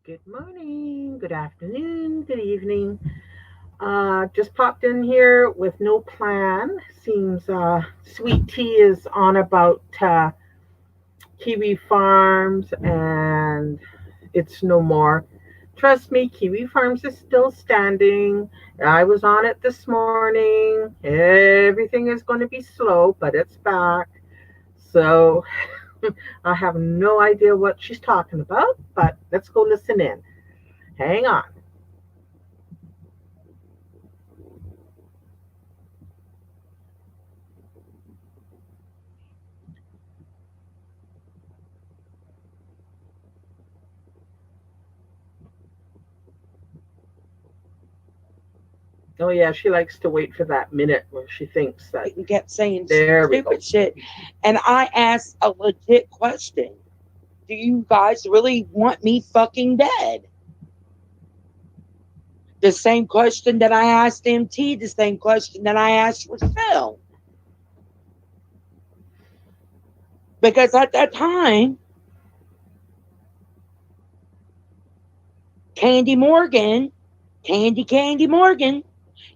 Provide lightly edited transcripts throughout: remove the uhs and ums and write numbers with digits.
Good morning, good afternoon, good evening. Just popped in here with no plan. Seems Sweet Tea is on about Kiwi Farms and it's no more. Trust me, Kiwi Farms is still standing. I was on it this morning. Everything is going to be slow, but it's back. So I have no idea what she's talking about, but let's go listen in. Hang on. Oh yeah, she likes to wait for that minute where she thinks that And kept saying there we go. stupid shit. And I asked a legit question. Do you guys really want me fucking dead? The same question that I asked MT, the same question that I asked Rochelle. Because at that time, Candy Morgan, Candy Morgan,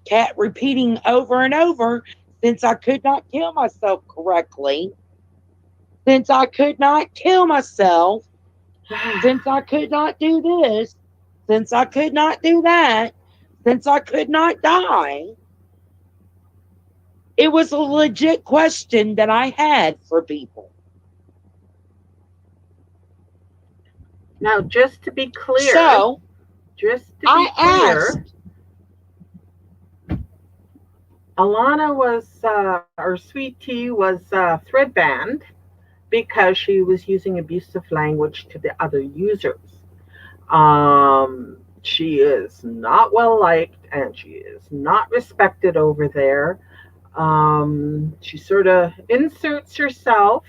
kept repeating over and over, since I could not kill myself correctly, since I could not kill myself, since I could not do this, since I could not do that, since I could not die. It was a legit question that I had for people. Now, So just to be I clear, asked, Alana was, or Sweet Tea was thread banned because she was using abusive language to the other users. She is not well liked and she is not respected over there. She sort of inserts herself.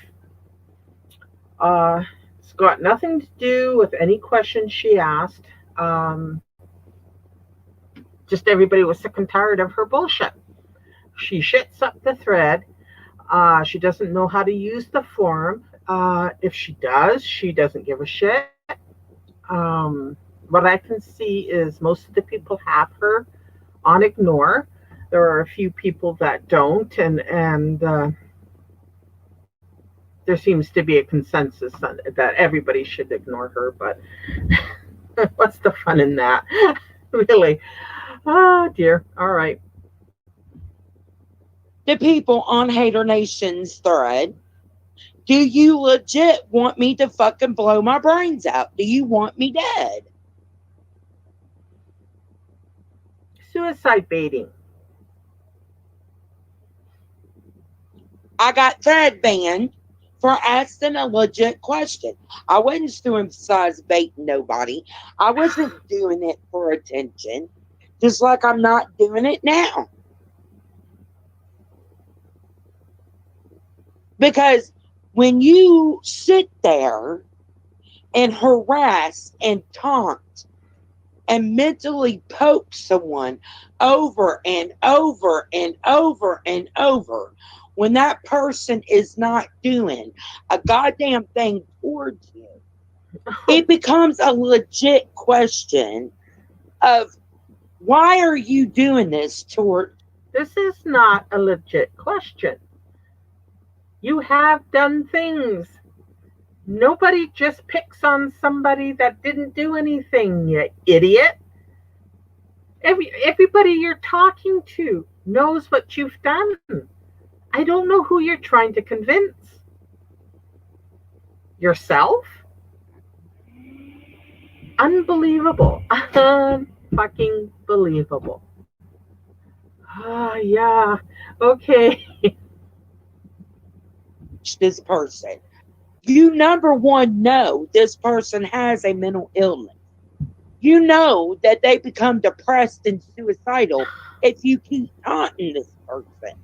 It's got nothing to do with any questions she asked. Um, just everybody was sick and tired of her bullshit. She shits up the thread. She doesn't know how to use the forum. If she does, she doesn't give a shit. What I can see is most of the people have her on ignore. There are a few people that don't, and there seems to be a consensus that everybody should ignore her. But what's the fun in that? Really? Oh dear. All right. the people on Hater Nation's thread, do you legit want me to fucking blow my brains out? Do you want me dead? Suicide baiting. I got thread banned for asking a legit question. I wasn't suicide baiting nobody. I wasn't doing it for attention, just like I'm not doing it now. Because when you sit there and harass and taunt and mentally poke someone over and over and over and over, when that person is not doing a goddamn thing towards you, it becomes a legit question of, why are you doing this toward? This is not a legit question. You have done things. Nobody just picks on somebody that didn't do anything, you idiot. Everybody you're talking to knows what you've done. I don't know who you're trying to convince. Yourself? Unbelievable. Fucking believable. Ah, yeah. Okay. This person, you number one know this person has a mental illness. You know that they become depressed and suicidal if you keep taunting this person.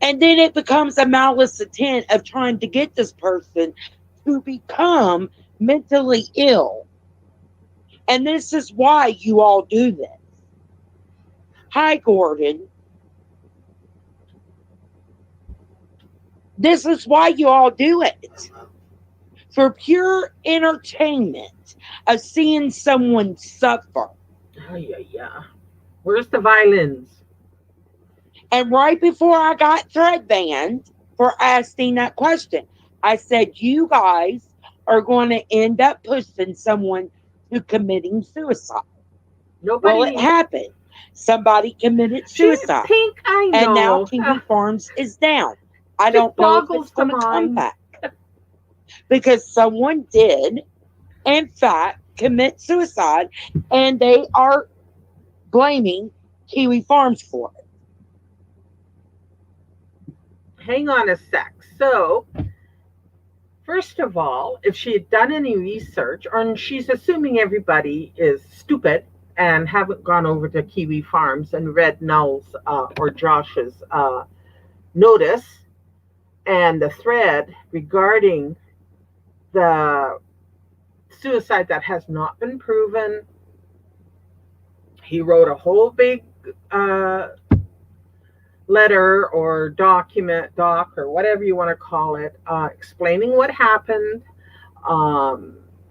And then it becomes a malice intent of trying to get this person to become mentally ill. And this is why you all do this. Hi, Gordon. This is why you all do it. for pure entertainment of seeing someone suffer. Oh, yeah, yeah. Where's the violins? And right before I got thread banned for asking that question, I said, you guys are going to end up pushing someone to committing suicide. Well, it Nobody. happened. Somebody committed She, suicide. Pink, I And now know. Kiwi Farms is down. I Just don't know if it's boggles the going to come mind. back because someone did, in fact, commit suicide and they are blaming Kiwi Farms for it. Hang on a sec. So, first of all, if she had done any research, or she's assuming everybody is stupid and haven't gone over to Kiwi Farms and read Null's or Josh's notice and the thread regarding the suicide that has not been proven. He wrote a whole big uh, letter or doc, or whatever you want to call it, explaining what happened.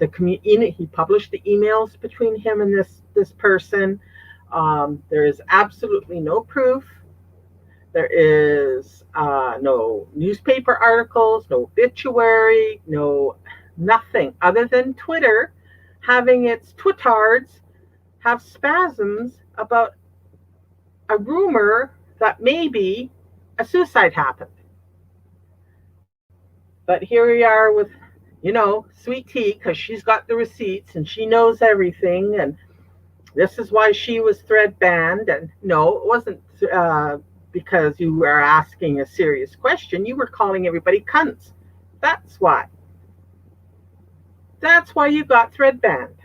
He published the emails between him and this person. There is absolutely no proof. There is no newspaper articles, no obituary, no nothing other than Twitter having its twitards have spasms about a rumor that maybe a suicide happened. But here we are with, Sweet Tea, because she's got the receipts and she knows everything. And this is why she was thread banned. And no, it wasn't because you were asking a serious question. You were calling everybody cunts. That's why. That's why you got thread banned.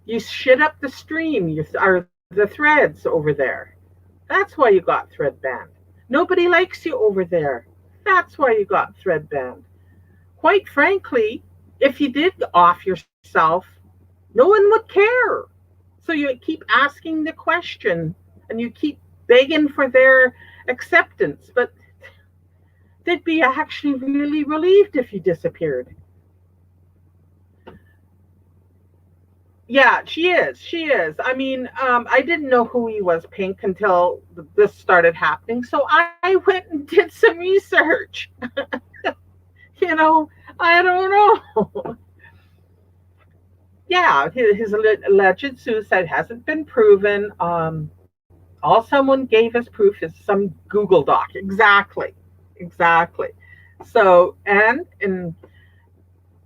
You shit up the stream, or the threads over there. That's why you got thread banned. Nobody likes you over there. That's why you got thread banned. Quite frankly, if you did off yourself, no one would care. So you keep asking the question and you keep begging for their acceptance, but they'd be actually really relieved if you disappeared. Yeah, she is. She is. I mean, I didn't know who he was, Pink, until this started happening. So I went and did some research. you know, I don't know. Yeah, his alleged suicide hasn't been proven. All someone gave as proof is some Google Doc. Exactly. Exactly. So, and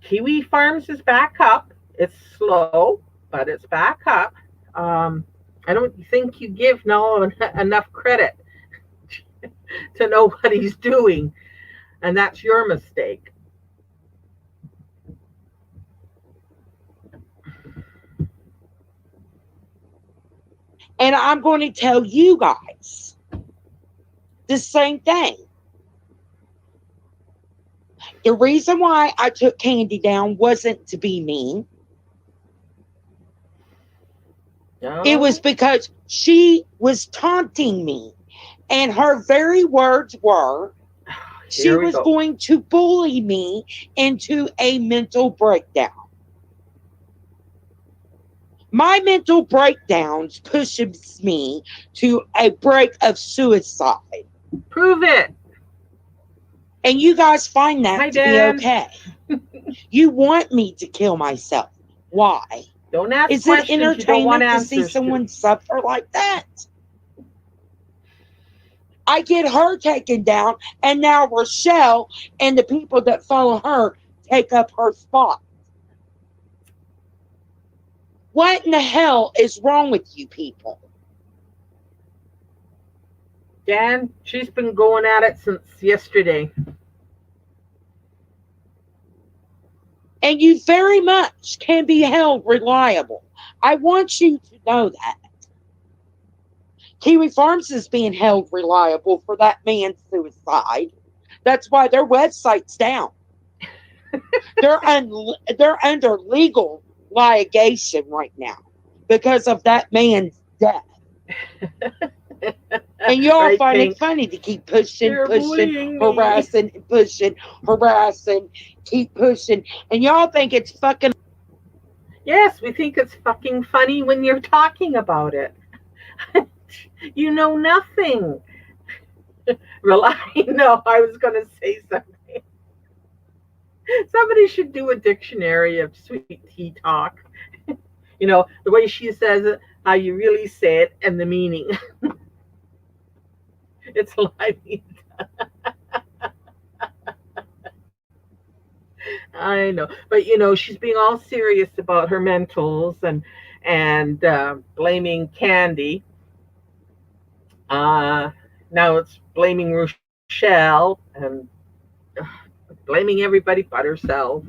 Kiwi Farms is back up. It's slow, but it's back up. I don't think you give Noah enough credit to know what he's doing, and that's your mistake. And I'm going to tell you guys the same thing. The reason why I took Candy down wasn't to be mean. It was No, because she was taunting me. And her very words were she here we was go. going to bully me into a mental breakdown. My mental breakdowns pushes me to a break of suicide. Prove it. And you guys find Hi, that to be Dan. okay. You want me to kill myself. Why? Don't ask Is it questions you don't want entertainment to see answers to. someone suffer like that? I get her taken down, and now Rochelle and the people that follow her take up her spot. What in the hell is wrong with you people? Dan, she's been going at it since yesterday. And you very much can be held reliable. I want you to know that. Kiwi Farms is being held reliable for that man's suicide. That's why their website's down. They're under legal litigation right now because of that man's death. And y'all Right, find it Pink? funny to keep pushing, You're pushing, bullying me. harassing, pushing, harassing, keep pushing. And y'all think it's fucking. Yes, we think it's fucking funny when you're talking about it. You know nothing. Rely. No, I was going to say something. Somebody should do a dictionary of sweet tea talk. The way she says it, how you really say it, and the meaning. It's lively. I know, but she's being all serious about her mentals and blaming Candy. Uh, Now it's blaming Rochelle and blaming everybody but herself.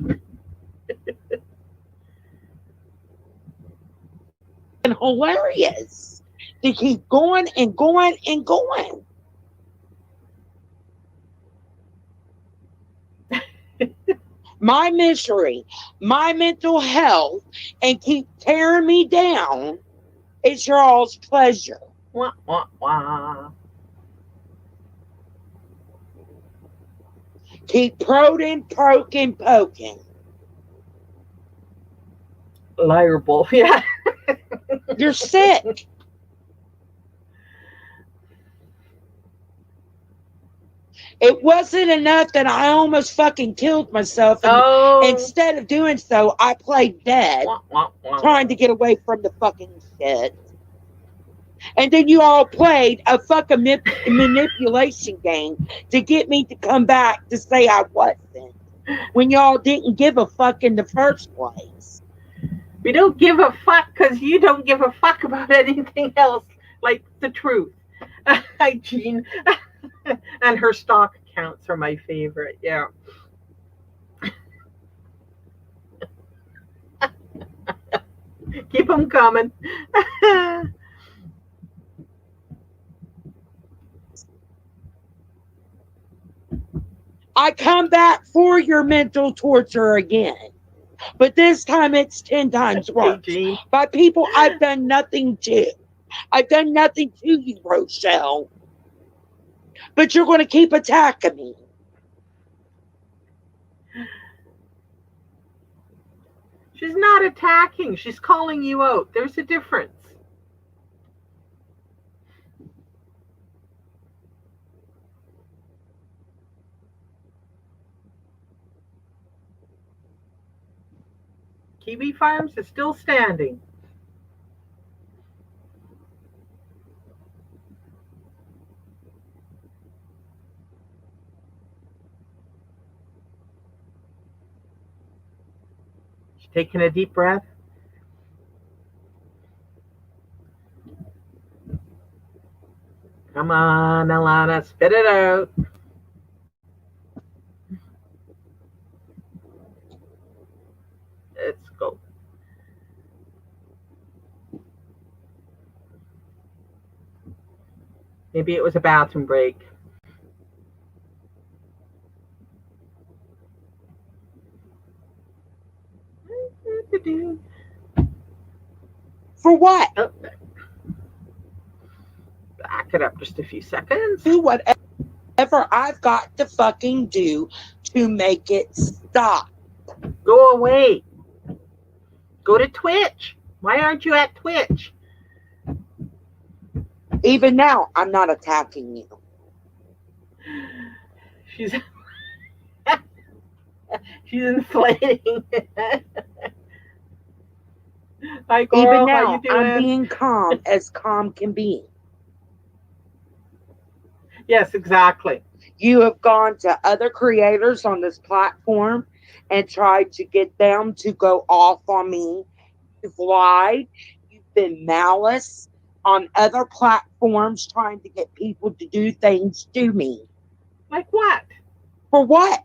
Hilarious to keep going and going and going. My misery, my mental health, and keep tearing me down is y'all's pleasure. Wah, wah, wah. Keep prodding, poking, poking. Liable. Yeah. You're sick. It wasn't enough that I almost fucking killed myself, and Oh. instead of doing so, I played dead, Wah, wah, trying to wah. get away from the fucking shit. And then you all played a fucking manipulation game to get me to come back to say I wasn't, when y'all didn't give a fuck in the first place. We don't give a fuck because you don't give a fuck about anything else, like the truth. Hi, Jean. And her stock accounts are my favorite. Yeah. Keep them coming. I come back for your mental torture again, but this time it's 10 times Hey, worse Jean. by people I've done nothing to. I've done nothing to you, Rochelle, but you're going to keep attacking me. She's not attacking. She's calling you out. There's a difference. Kiwi Farms is still standing. She's taking a deep breath. Come on, Alana, spit it out. Let's go. Maybe it was a bathroom break. For what? Oh, back it up just a few seconds. Do whatever I've got to fucking do to make it stop. Go away. Go to Twitch. Why aren't you at Twitch? Even now, I'm not attacking you. She's she's inflating. Hi, Even Coral. How you now, I'm doing? being calm as calm can be. Yes, exactly. You have gone to other creators on this platform and tried to get them to go off on me. You've lied. You've been malice on other platforms trying to get people to do things to me. Like what? For what?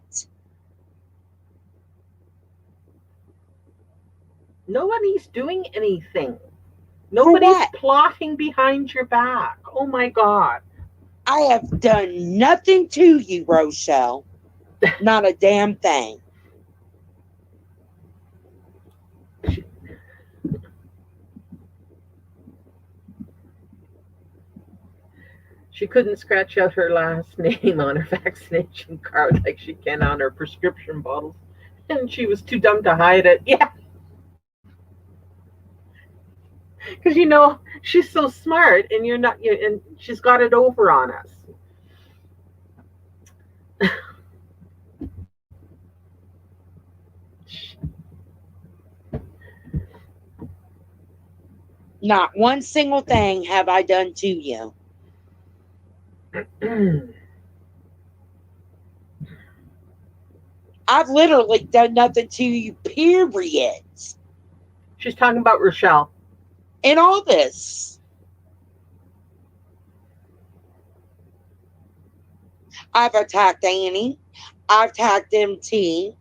Nobody's doing anything. For Nobody's what? plotting behind your back. Oh my God. I have done nothing to you, Rochelle. Not a damn thing. She couldn't scratch out her last name on her vaccination card like she can on her prescription bottles. And she was too dumb to hide it. Yeah, because she's so smart, and you're not. And she's got it over on us. Not one single thing have I done to you. I've literally done nothing to you, period. She's talking about Rochelle. In all this, I've attacked Annie. I've attacked MT.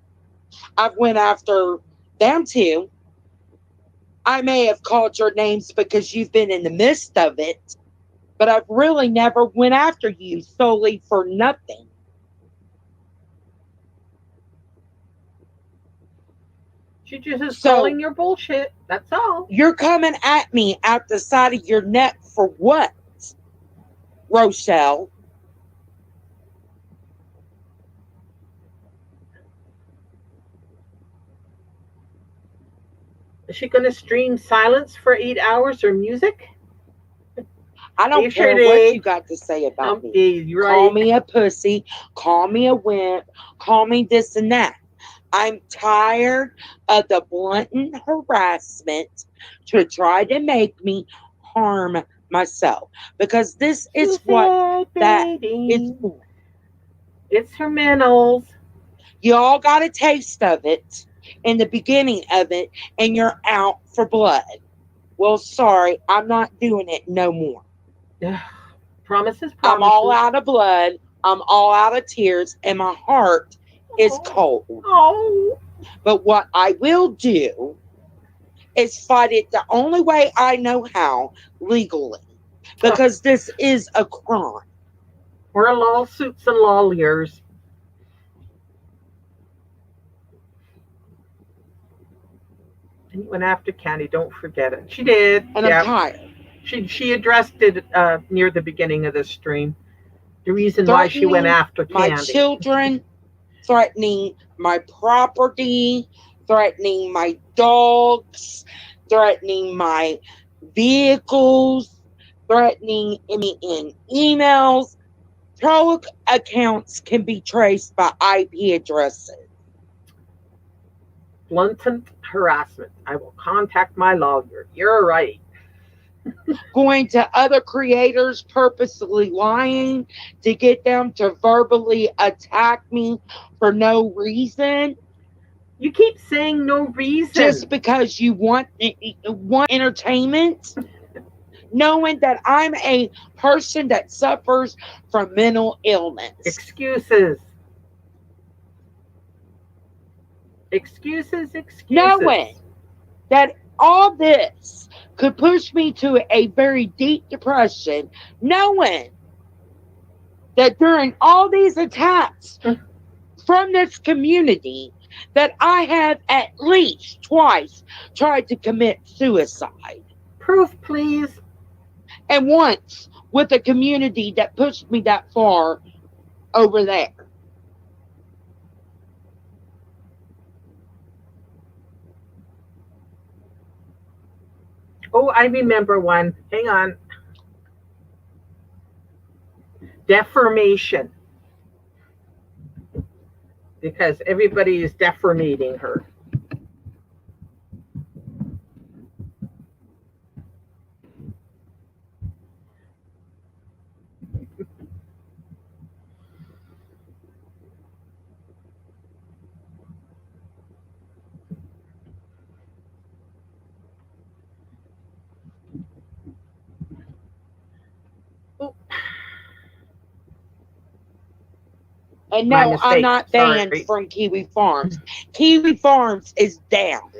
I've went after them too. I may have called your names because you've been in the midst of it, but I've really never went after you solely for nothing. She's just So calling your bullshit. That's all. you're coming at me out the side of your neck for what, Rochelle? Is she going to stream silence for 8 hours or music? I don't care what you got to say about me. Call me a pussy, call me a wimp, call me this and that. I'm tired of the blatant harassment to try to make me harm myself, because this is what that is for. It's her minerals. You all got a taste of it in the beginning of it, and you're out for blood. Well, sorry, I'm not doing it no more. Promises. I'm all out of blood. I'm all out of tears, and my heart is cold. Oh. But what I will do is fight it the only way I know how, legally, because this is a crime. We're lawsuits and lawyers. And you went after Candy. Don't forget it. She did. And I'm tired. She addressed it near the beginning of the stream. The reason why she went after Candy. My children, threatening my property, threatening my dogs, threatening my vehicles, threatening me in emails. Pro accounts can be traced by IP addresses. Blatant harassment. I will contact my lawyer. You're right. Going to other creators, purposely lying to get them to verbally attack me for no reason. You keep saying no reason. Just because you want entertainment, knowing that I'm a person that suffers from mental illness. Excuses. Knowing that all this could push me to a very deep depression, knowing that during all these attacks from this community, that I have at least twice tried to commit suicide. Proof, please. And once with a community that pushed me that far over there. Oh, I remember one. Hang on. Deformation. Because everybody is deformating her. And no, I'm not banned from Kiwi Farms. Kiwi Farms is down.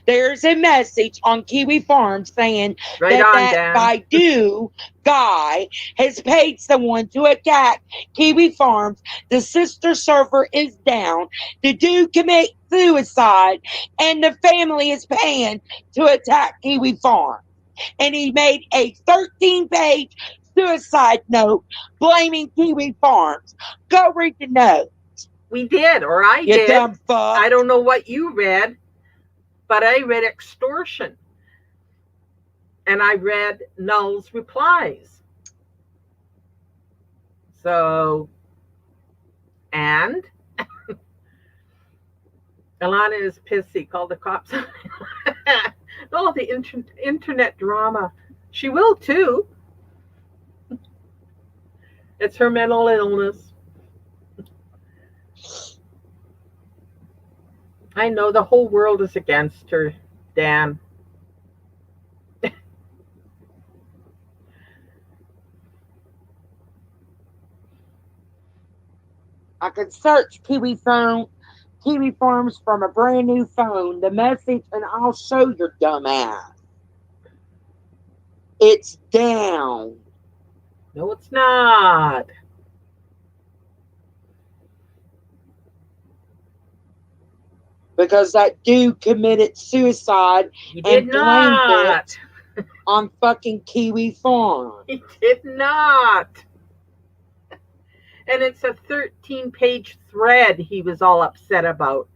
There's a message on Kiwi Farms saying that Baidu guy has paid someone to attack Kiwi Farms. The sister server is down. The dude commit suicide, and the family is paying to attack Kiwi Farms. And he made a 13-page suicide note blaming Kiwi Farms. Go read the note, We did, or I you did. dumb fuck. I don't know what you read, but I read extortion. And I read LULZ replies. So, and Alana is pissy. Call the cops. Oh, the internet drama. She will too. It's her mental illness. I know the whole world is against her, Dan. I could search Kiwi Farms from a brand new phone, the message, and I'll show your dumb ass. It's down. No, it's not. Because that dude committed suicide He did and blamed not. it on fucking Kiwi Farm. He did not. And it's a 13-page thread he was all upset about.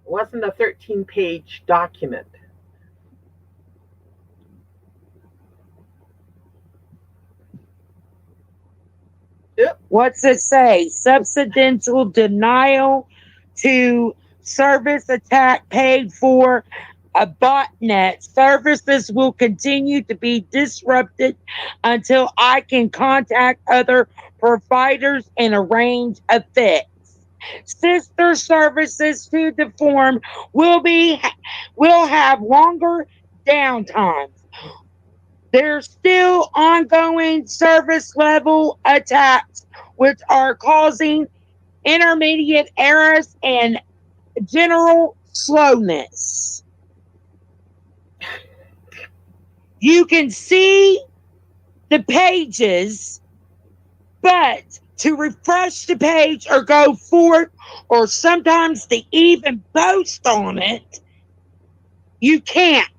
It wasn't a 13-page document. Yep. What's it say? Substantial denial to service attack paid for a botnet. Services will continue to be disrupted until I can contact other providers and arrange a fix. Sister services to the form will have longer downtimes. There's still ongoing service level attacks, which are causing intermediate errors and general slowness. You can see the pages, but to refresh the page or go forward, or sometimes to even post on it, you can't.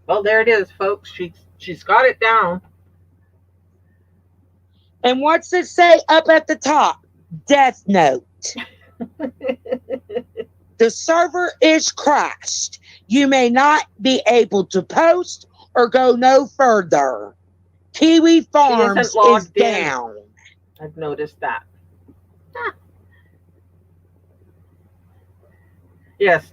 Well, there it is, folks. She's got it down. And what's it say up at the top? Death note. The server is crashed. You may not be able to post or go no further. Kiwi Farms is down. I've noticed that. Ah. Yes.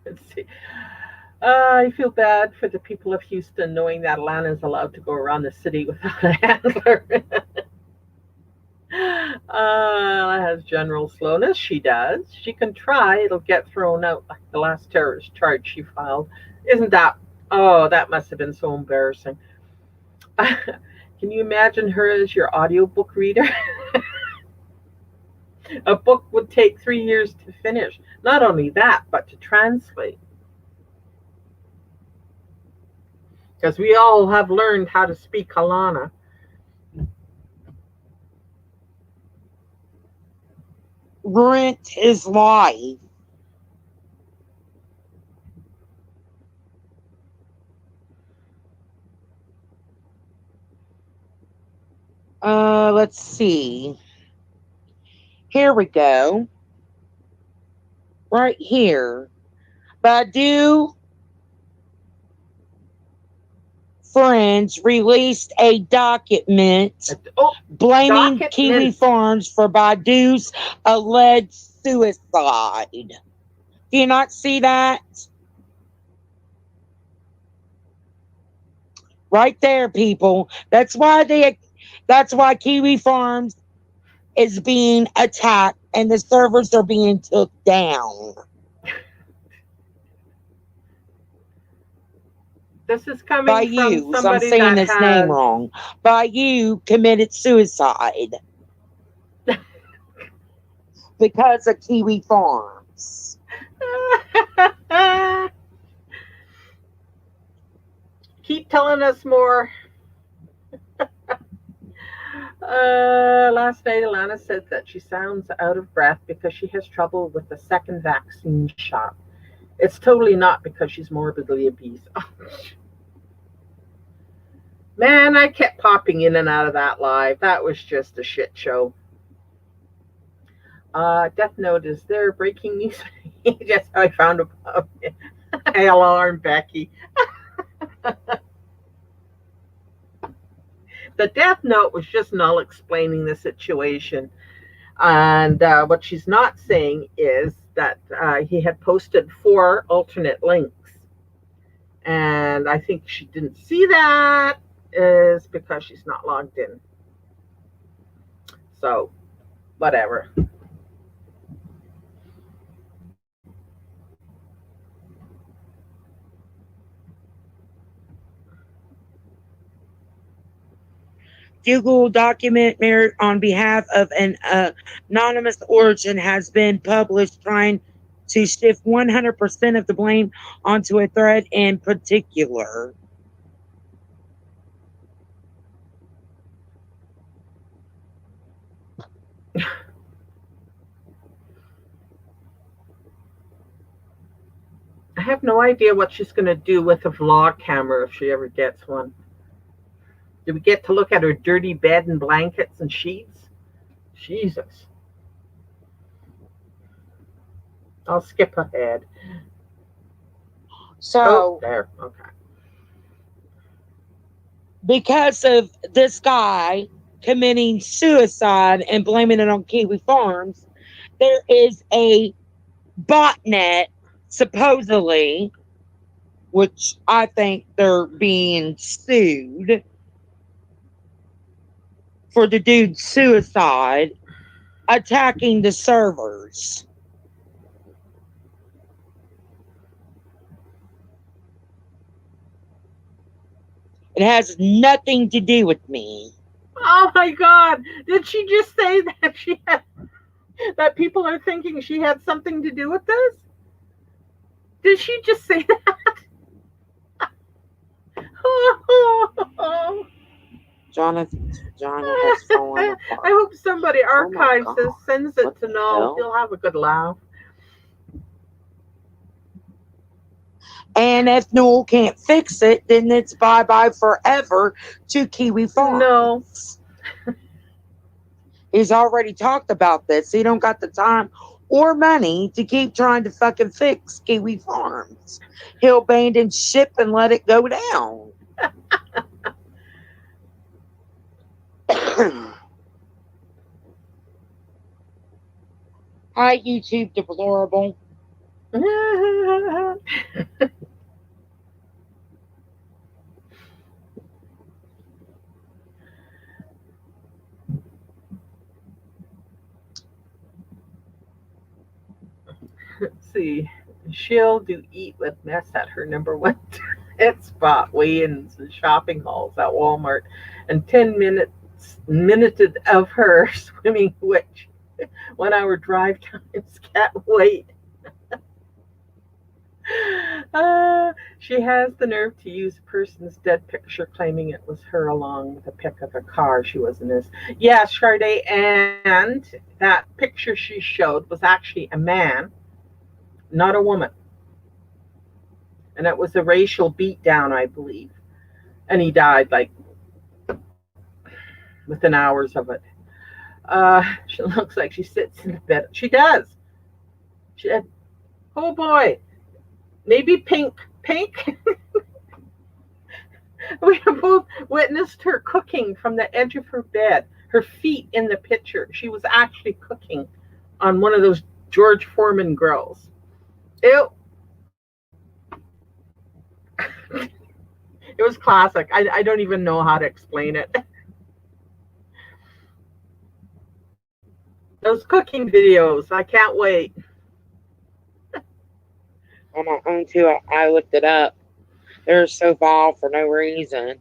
Let's see. I feel bad for the people of Houston knowing that Alana is allowed to go around the city without a handler. That has general slowness. She does. She can try. It'll get thrown out like the last terrorist charge she filed. Isn't that? Oh, that must have been so embarrassing. Can you imagine her as your audiobook reader? A book would take 3 years to finish. Not only that, but to translate. Because we all have learned how to speak Alana. Rent is life. Let's see. Here we go. Right here. Badu Friends released a document blaming Kiwi Farms for Badu's alleged suicide. Do you not see that? Right there, people. That's why Kiwi Farms is being attacked and the servers are being took down. This is coming by from you. somebody So I'm saying that his name wrong. By you committed suicide because of Kiwi Farms. Keep telling us more. Last night, Alana said that she sounds out of breath because she has trouble with the second vaccine shot. It's totally not because she's morbidly obese. Man, I kept popping in and out of that live. That was just a shit show. Death Note, is there breaking news? Just how I found about it. I alarmed Becky. The Death Note was just Null explaining the situation. And what she's not saying is that he had posted 4 alternate links. And I think she didn't see that is because she's not logged in. So, whatever. Google document on behalf of an anonymous origin has been published trying to shift 100% of the blame onto a thread in particular. I have no idea what she's going to do with a vlog camera if she ever gets one. Do we get to look at her dirty bed and blankets and sheets? Jesus. I'll skip ahead. So, there. Okay. Because of this guy committing suicide and blaming it on Kiwi Farms, there is a botnet, supposedly, which I think they're being sued for the dude's suicide, attacking the servers. It has nothing to do with me. Oh my God! Did she just say that that people are thinking she had something to do with this? Did she just say that? Jonathan's vagina has fallen apart. I hope somebody archives oh this, sends it to Noel. He'll have a good laugh. And if Noel can't fix it, then it's bye-bye forever to Kiwi Farms. No. He's already talked about this. He don't got the time or money to keep trying to fucking fix Kiwi Farms. He'll abandon ship and let it go down. Hi, YouTube deplorable. Let's see. She'll do eat with mess at her number 1 spot, weigh-ins and shopping halls at Walmart, and 10 minuted of her swimming, which 1 hour drive times can't wait. She has the nerve to use a person's dead picture, claiming it was her, along with a pic of a car she was in this. Yes, Sade, and that picture she showed was actually a man, not a woman. And it was a racial beatdown, I believe. And he died like within hours of it. She looks like she sits in the bed. She does. She had, oh boy, maybe pink. We have both witnessed her cooking from the edge of her bed, her feet in the picture. She was actually cooking on one of those George Foreman grills. Ew. It was classic. I don't even know how to explain it. Those cooking videos, I can't wait. On my own too, I looked it up. They're so vile for no reason.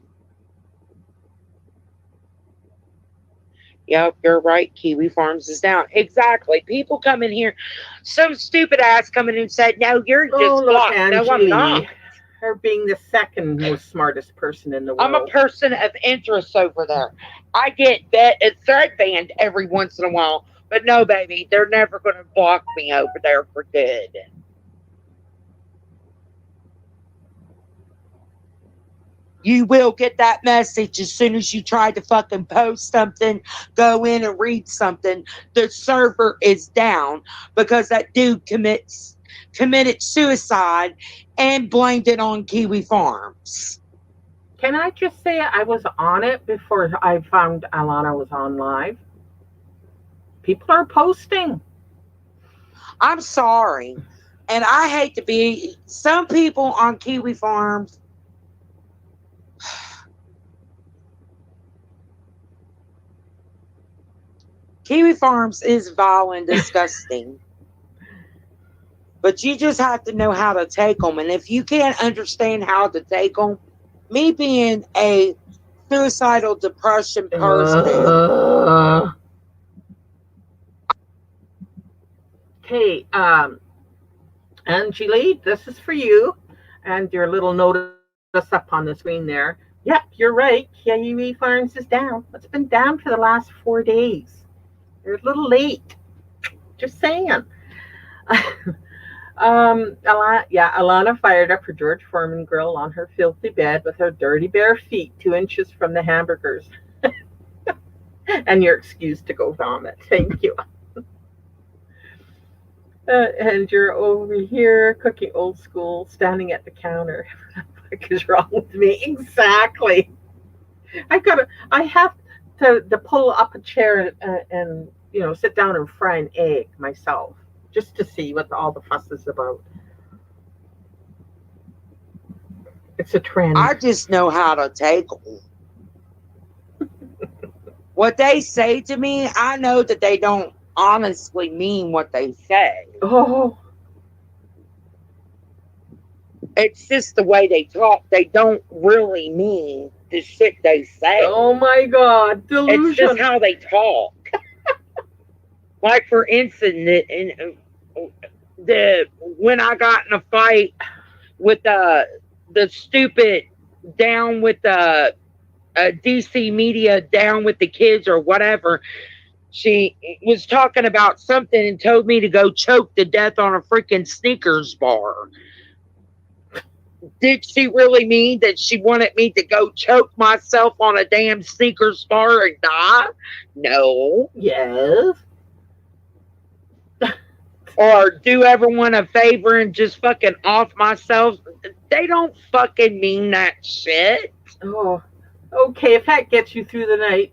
Yep, you're right. Kiwi Farms is down. Exactly. People come in here, some stupid ass coming in and said, "No, you're just blocked." No, I'm not. Her being the second most smartest person in the I'm a world. person of interest over there. I get that it's thread banned every once in a while, but no, baby, they're never going to block me over there for good. You will get that message as soon as you try to fucking post something, go in and read something. The server is down because that dude committed suicide and blamed it on Kiwi Farms. Can I just say I was on it before I found Alana was on live? People are posting. I'm sorry. And I hate to be some people on Kiwi Farms. Kiwi Farms is vile and disgusting, but you just have to know how to take them. And if you can't understand how to take them, me being a suicidal depression person, Uh, okay, Angeli, this is for you. And your little notice up on the screen there. Yep, you're right. Kiwi Farms is down. It's been down for the last 4 days. You're a little late. Just saying. Yeah, Alana fired up her George Foreman grill on her filthy bed with her dirty bare feet 2 inches from the hamburgers. And you're excused to go vomit. Thank you. And you're over here cooking old school, standing at the counter. What is wrong with me? Exactly. I have to pull up a chair and sit down and fry an egg myself just to see what all the fuss is about. It's a I trend. just know how to take them. What they say to me, I know that they don't honestly mean what they say. Oh, It's just the way they talk. They don't really mean the shit they say. oh my God, It's just delusion. how they talk. Like for instance, the when I got in a fight with the stupid down with the DC media down with the kids or whatever, she was talking about something and told me to go choke to death on a freaking Snickers bar. Did she really mean that she wanted me to go choke myself on a damn Snickers bar and die? No. Yes. Or do everyone a favor and just fucking off myself. They don't fucking mean that shit. Oh, okay. If that gets you through the night,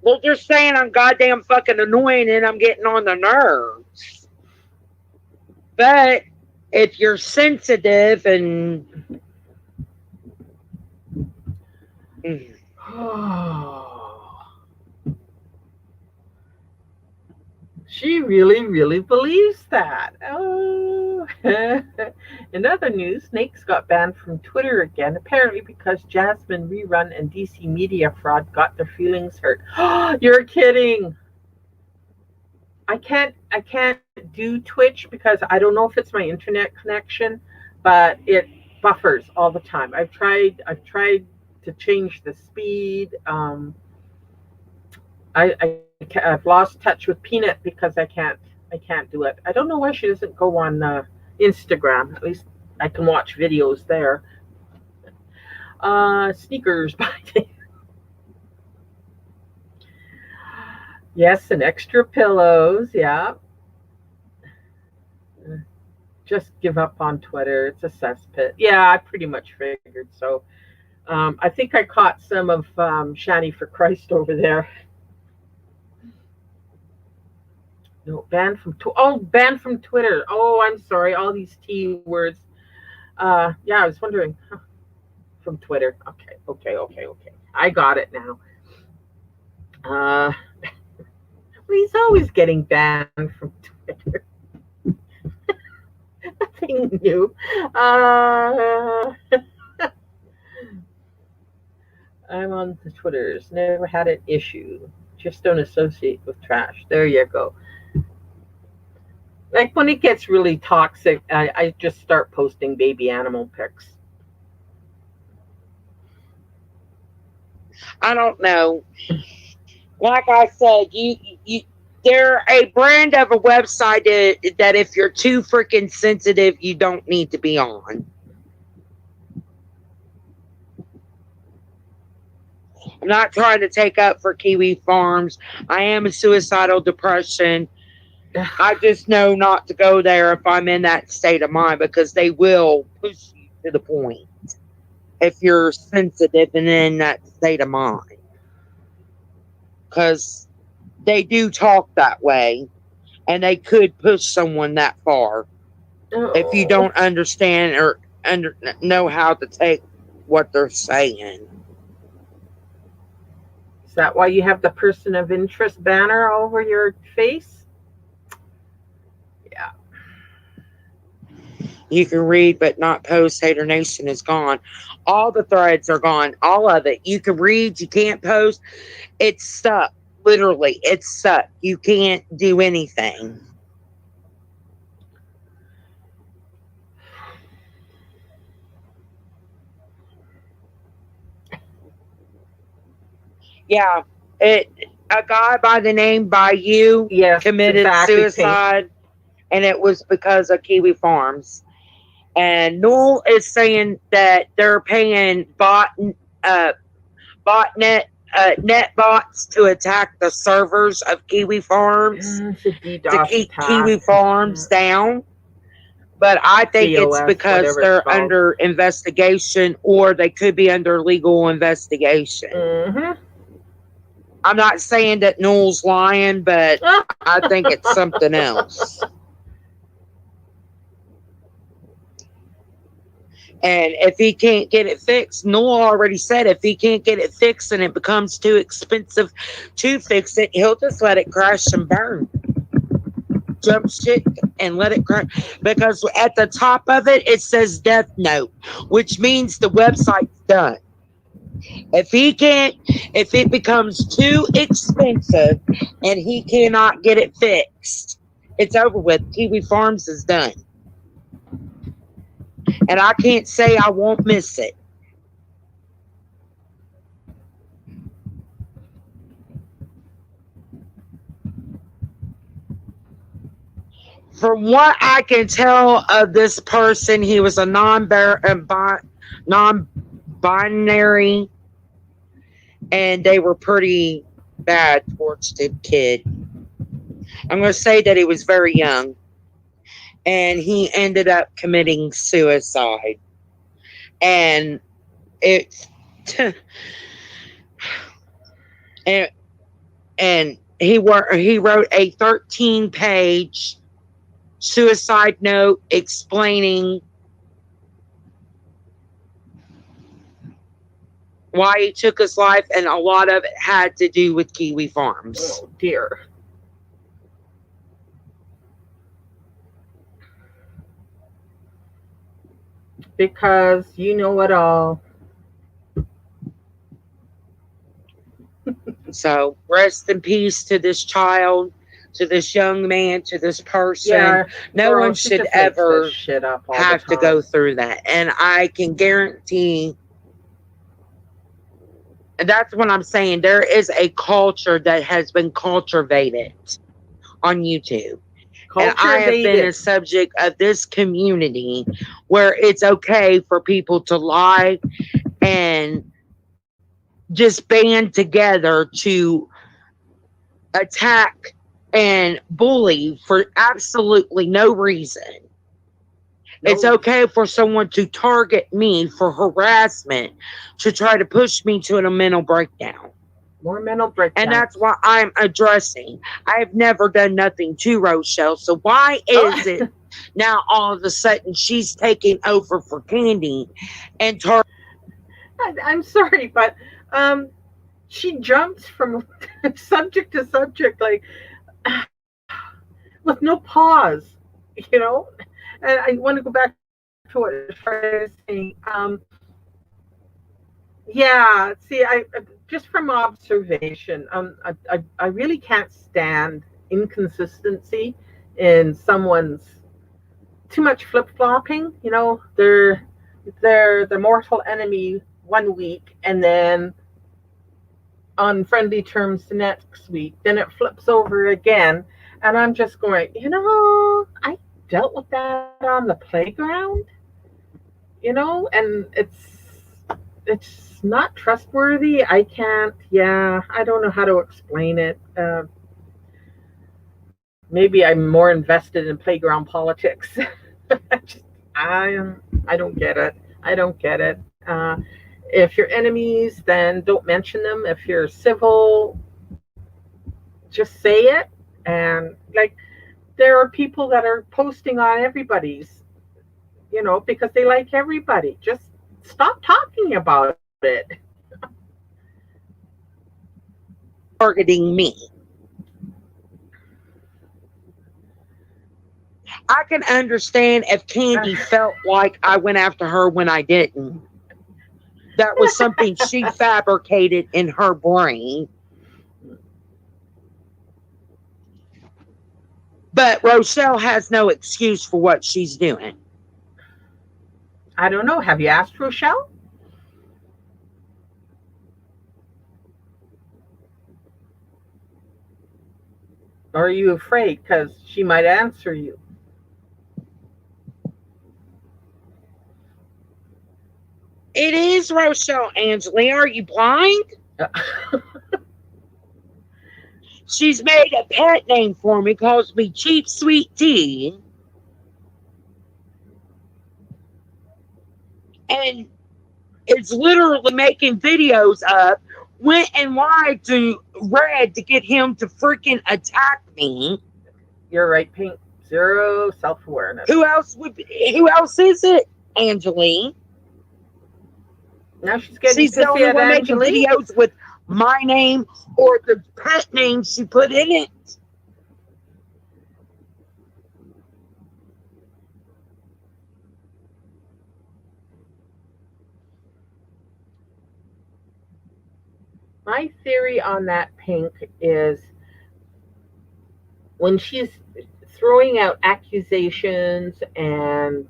Well, they're saying I'm goddamn fucking annoying and I'm getting on the nerves. But if you're sensitive and oh, she really, really believes that. Oh. In other news, snakes got banned from Twitter again, apparently because Jasmine rerun and DC media fraud got their feelings hurt. You're kidding. I can't do Twitch because I don't know if it's my internet connection, but it buffers all the time. I've tried to change the speed. I've lost touch with Peanut because I can't do it. I don't know why she doesn't go on Instagram. At least I can watch videos there. Sneakers by yes, and extra pillows. Yeah, just give up on Twitter. It's a cesspit. Yeah, I pretty much figured so. I think I caught some of Shani for Christ over there. No, banned from Twitter. Oh, I'm sorry. All these T words. Yeah, I was wondering from Twitter. Okay. I got it now. Uh, he's always getting banned from Twitter. Nothing new. I'm on the Twitters. Never had an issue. Just don't associate with trash. There you go. Like when it gets really toxic, I just start posting baby animal pics. I don't know. Like I said, you they're a brand of a website that if you're too freaking sensitive, you don't need to be on. I'm not trying to take up for Kiwi Farms. I am a suicidal depression. I just know not to go there if I'm in that state of mind because they will push you to the point if you're sensitive and in that state of mind. Because they do talk that way and they could push someone that far if you Oh, don't understand or know how to take what they're saying. is that why you have the person of interest banner over your face? Yeah. You can read but not post. Hater Nation is gone. All the threads are gone. All of it. You can read, you can't post. It's stuck. Literally, it's stuck. You can't do anything. Yeah. It a guy by the name by you Yes, committed exactly, Pink. suicide and it was because of Kiwi Farms. And Newell is saying that they're paying uh, botnet net bots to attack the servers of Kiwi Farms It's a to DDoS keep attack. Kiwi Farms down. But I think it's DOS, because whatever it's they're called. under investigation or they could be under legal investigation. Mm-hmm. I'm not saying that Newell's lying, but I think it's something else. And if he can't get it fixed, Noel already said if he can't get it fixed and it becomes too expensive to fix it, he'll just let it crash and burn. Jump shit and let it crash. Because at the top of it, it says death note, which means the website's done. If he can't, if it becomes too expensive and he cannot get it fixed, it's over with. Kiwi Farms is done. And I can't say I won't miss it. From what I can tell of this person, he was a non-binary, and they were pretty bad towards the kid. I'm going to say that he was very young, and he ended up committing suicide. And it, and he wrote a 13-page suicide note explaining why he took his life, and a lot of it had to do with Kiwi Farms. Oh dear. Because you know it all. So rest in peace to this child, to this young man, to this person. Yeah, No girl, one she should just makes this ever shit up all the have to go time. through that. And I can guarantee, and that's what I'm saying, there is a culture that has been cultivated on YouTube. And I have been a Cultivated. subject of this community where it's okay for people to lie and just band together to attack and bully for absolutely no reason. It's No, okay for someone to target me for harassment to try to push me to a mental breakdown. more mental And breakdowns. that's why I'm addressing. I have never done nothing to Rochelle. So why is Oh, it now all of a sudden she's taking over for Candy and I'm sorry, but um, she jumps from subject to subject like with no pause, you know. And I want to go back to what Fred is saying. Yeah, see, just from observation, I really can't stand inconsistency in someone's too much flip flopping. They're the mortal enemy one week, and then on friendly terms the next week. Then it flips over again, and I'm just going, I dealt with that on the playground, and it's not trustworthy. I can't. Yeah, I don't know how to explain it. Maybe I'm more invested in playground politics. I don't get it. I don't get it. If you're enemies, then don't mention them. If you're civil, just say it. And like, there are people that are posting on everybody's, because they like everybody. Just stop talking about it. Targeting me. I can understand if Candy felt like I went after her when I didn't. That was something she fabricated in her brain. But Rochelle has no excuse for what she's doing. I don't know. Have you asked Rochelle? Or are you afraid because she might answer you? It is Rochelle, Angela. Are you blind? She's made a pet name for me, calls me Cheap Sweet Tea. And it's literally making videos up. Went and lied to Red to get him to freaking attack me. You're right, Pink. Zero self awareness. Who else is it? Angeline. Now she's getting She's the pissy only at one making Angelique. videos with my name or the pet name she put in it. My theory on that, Pink, is when she's throwing out accusations and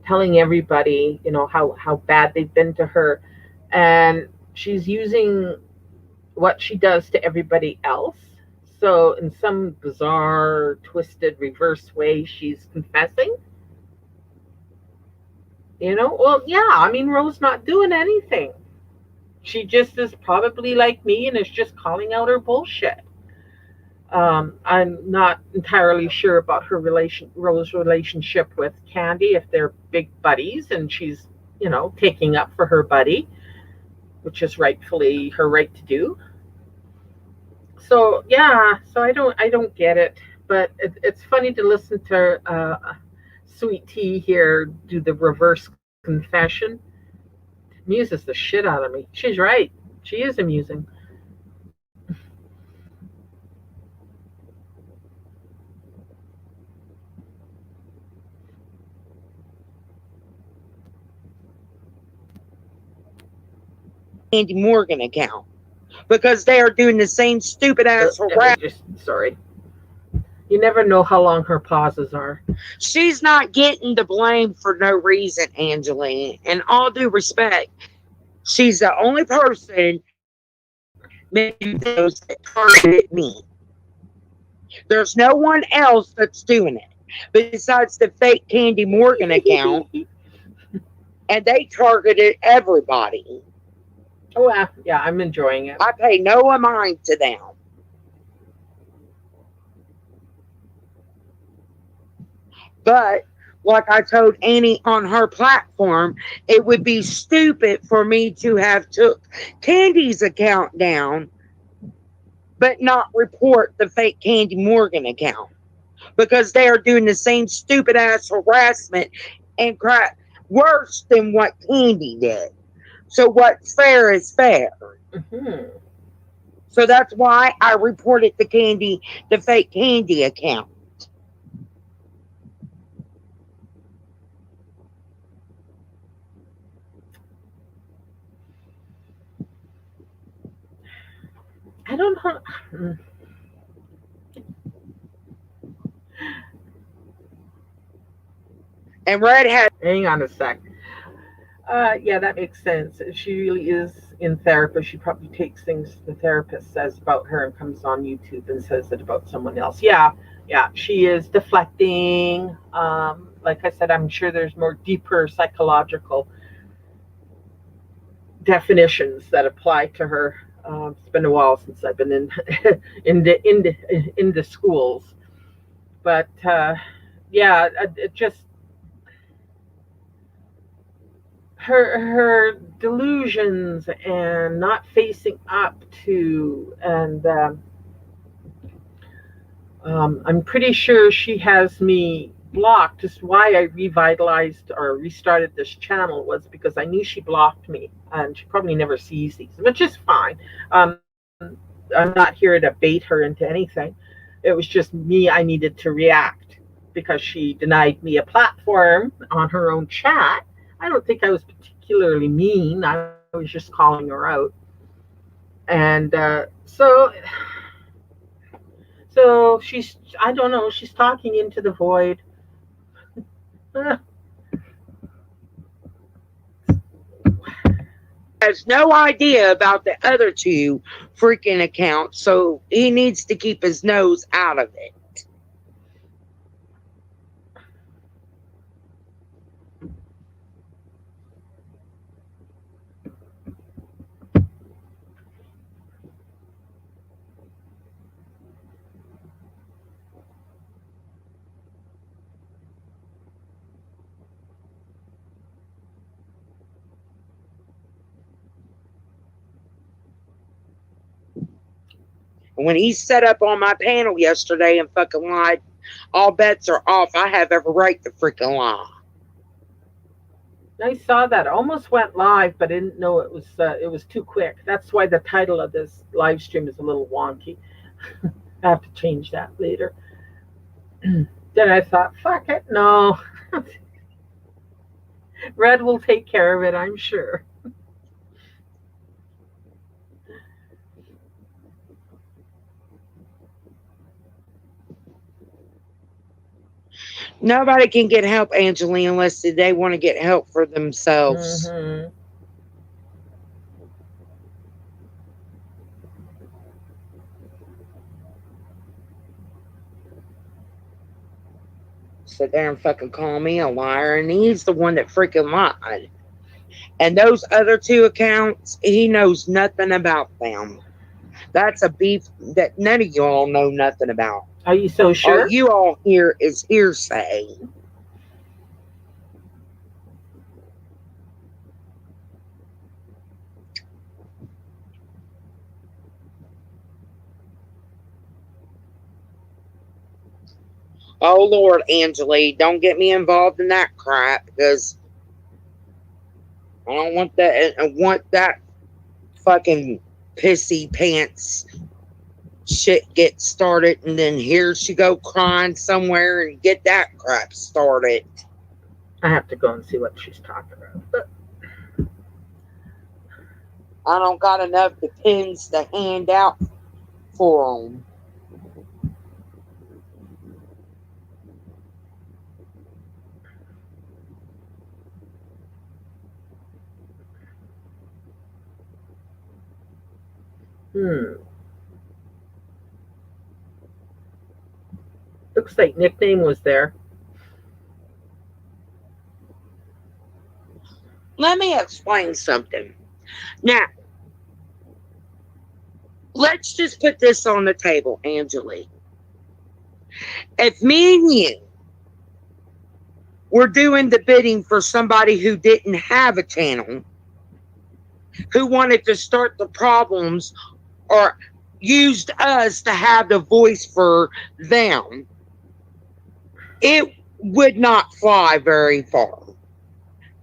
telling everybody, how bad they've been to her, and she's using what she does to everybody else. So, in some bizarre, twisted, reverse way, she's confessing. Well, yeah, I mean, Rose not doing anything. She just is probably like me and is just calling out her bullshit. I'm not entirely sure about Rose's relationship with Candy, if they're big buddies and she's, taking up for her buddy, which is rightfully her right to do. So yeah, so I don't get it, but it's funny to listen to Sweet Tea here do the reverse confession. Amuses the shit out of me. She's right. She is amusing. Andy Morgan account. Because they are doing the same stupid ass harassment. Just sorry. You never know how long her pauses are. She's not getting the blame for no reason, Angeline. And all due respect, she's the only person making videos that targeted me. There's no one else that's doing it besides the fake Candy Morgan account, and they targeted everybody. Oh yeah, I'm enjoying it. I pay no mind to them. But like I told Annie on her platform, it would be stupid for me to have took Candy's account down, but not report the fake Candy Morgan account because they are doing the same stupid ass harassment and crap worse than what Candy did. So what's fair is fair. Mm-hmm. So that's why I reported the fake Candy account. I don't know. And Red has Hang on a sec. Yeah, that makes sense. She really is in therapy. She probably takes things the therapist says about her and comes on YouTube and says it about someone else. Yeah, yeah, she is deflecting. Like I said, I'm sure there's more deeper psychological definitions that apply to her. It's been a while since I've been in in the schools, but yeah, it just her delusions and not facing up to, and I'm pretty sure she has me blocked. Just why I revitalized or restarted this channel was because I knew she blocked me, and she probably never sees these, which is fine. I'm not here to bait her into anything. It was just me. I needed to react because she denied me a platform on her own chat. I don't think I was particularly mean. I was just calling her out. And so she's, I don't know, she's talking into the void. no idea about the other two freaking accounts, so he needs to keep his nose out of it. When he set up on my panel yesterday and fucking lied, all bets are off. I have every right to freaking lie. I saw that. I almost went live, but I didn't know it was too quick. That's why the title of this live stream is a little wonky. I have to change that later. Then I thought, fuck it, no. Red will take care of it, I'm sure. Nobody can get help, Angeline, unless they want to get help for themselves. Mm-hmm. Sit there and fucking call me a liar, and he's the one that freaking lied. And those other two accounts, he knows nothing about them. That's a beef that none of y'all know nothing about. Are you so sure? All you all hear is hearsay. Oh Lord, Angeli, don't get me involved in that crap because I don't want that. I want that fucking pissy pants shit get started, and then here she go crying somewhere and get that crap started. I have to go and see what she's talking about. But I don't got enough pins to hand out for them. Looks like nickname was there. Let me explain something. Now, let's just put this on the table, Angeli. If me and you were doing the bidding for somebody who didn't have a channel, who wanted to start the problems or used us to have the voice for them, it would not fly very far.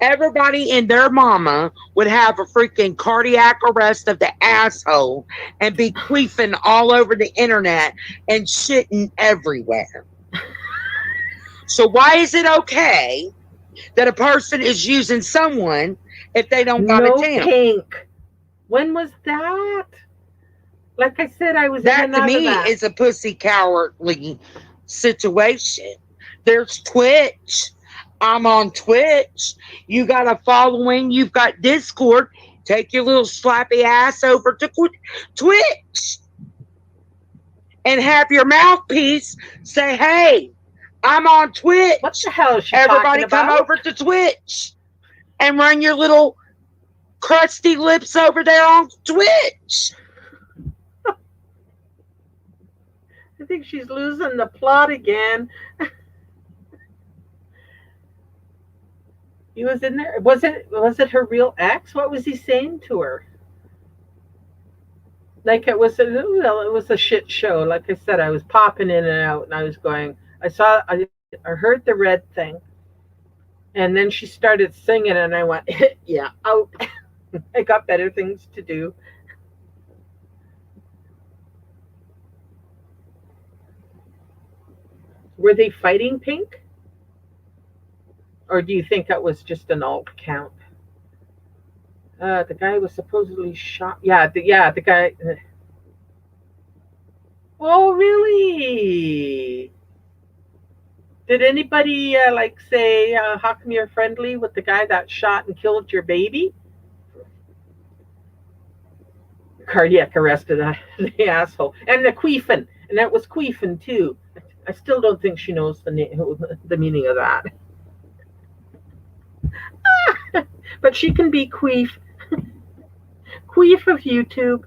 Everybody and their mama would have a freaking cardiac arrest of the asshole and be queefing all over the internet and shitting everywhere. So why is it okay that a person is using someone if they don't got No a channel? Pink. When was that? Like I said, I was That in and to out me of that. is a pussy cowardly situation. There's Twitch. I'm on Twitch. You got a following. You've got Discord. Take your little slappy ass over to Twitch and have your mouthpiece say, hey, I'm on What Twitch. the hell is she talking Everybody come about? over to Twitch and run your little crusty lips over there on Twitch. I think she's losing the plot again. He was in there. Was it her real ex? What was he saying to her? Like it was a shit show. Like I said, I was popping in and out, and I was going. I heard the red thing, and then she started singing, and I went, yeah, out. I got better things to do. Were they fighting, Pink? Or do you think that was just an alt count? The guy was supposedly shot. Yeah, the guy. Oh, really? Did anybody like say, "How come you're friendly with the guy that shot and killed your baby?" Cardiac arrest of the asshole and the queefing, and that was queefing too. I still don't think she knows the meaning of that, but she can be queef of YouTube.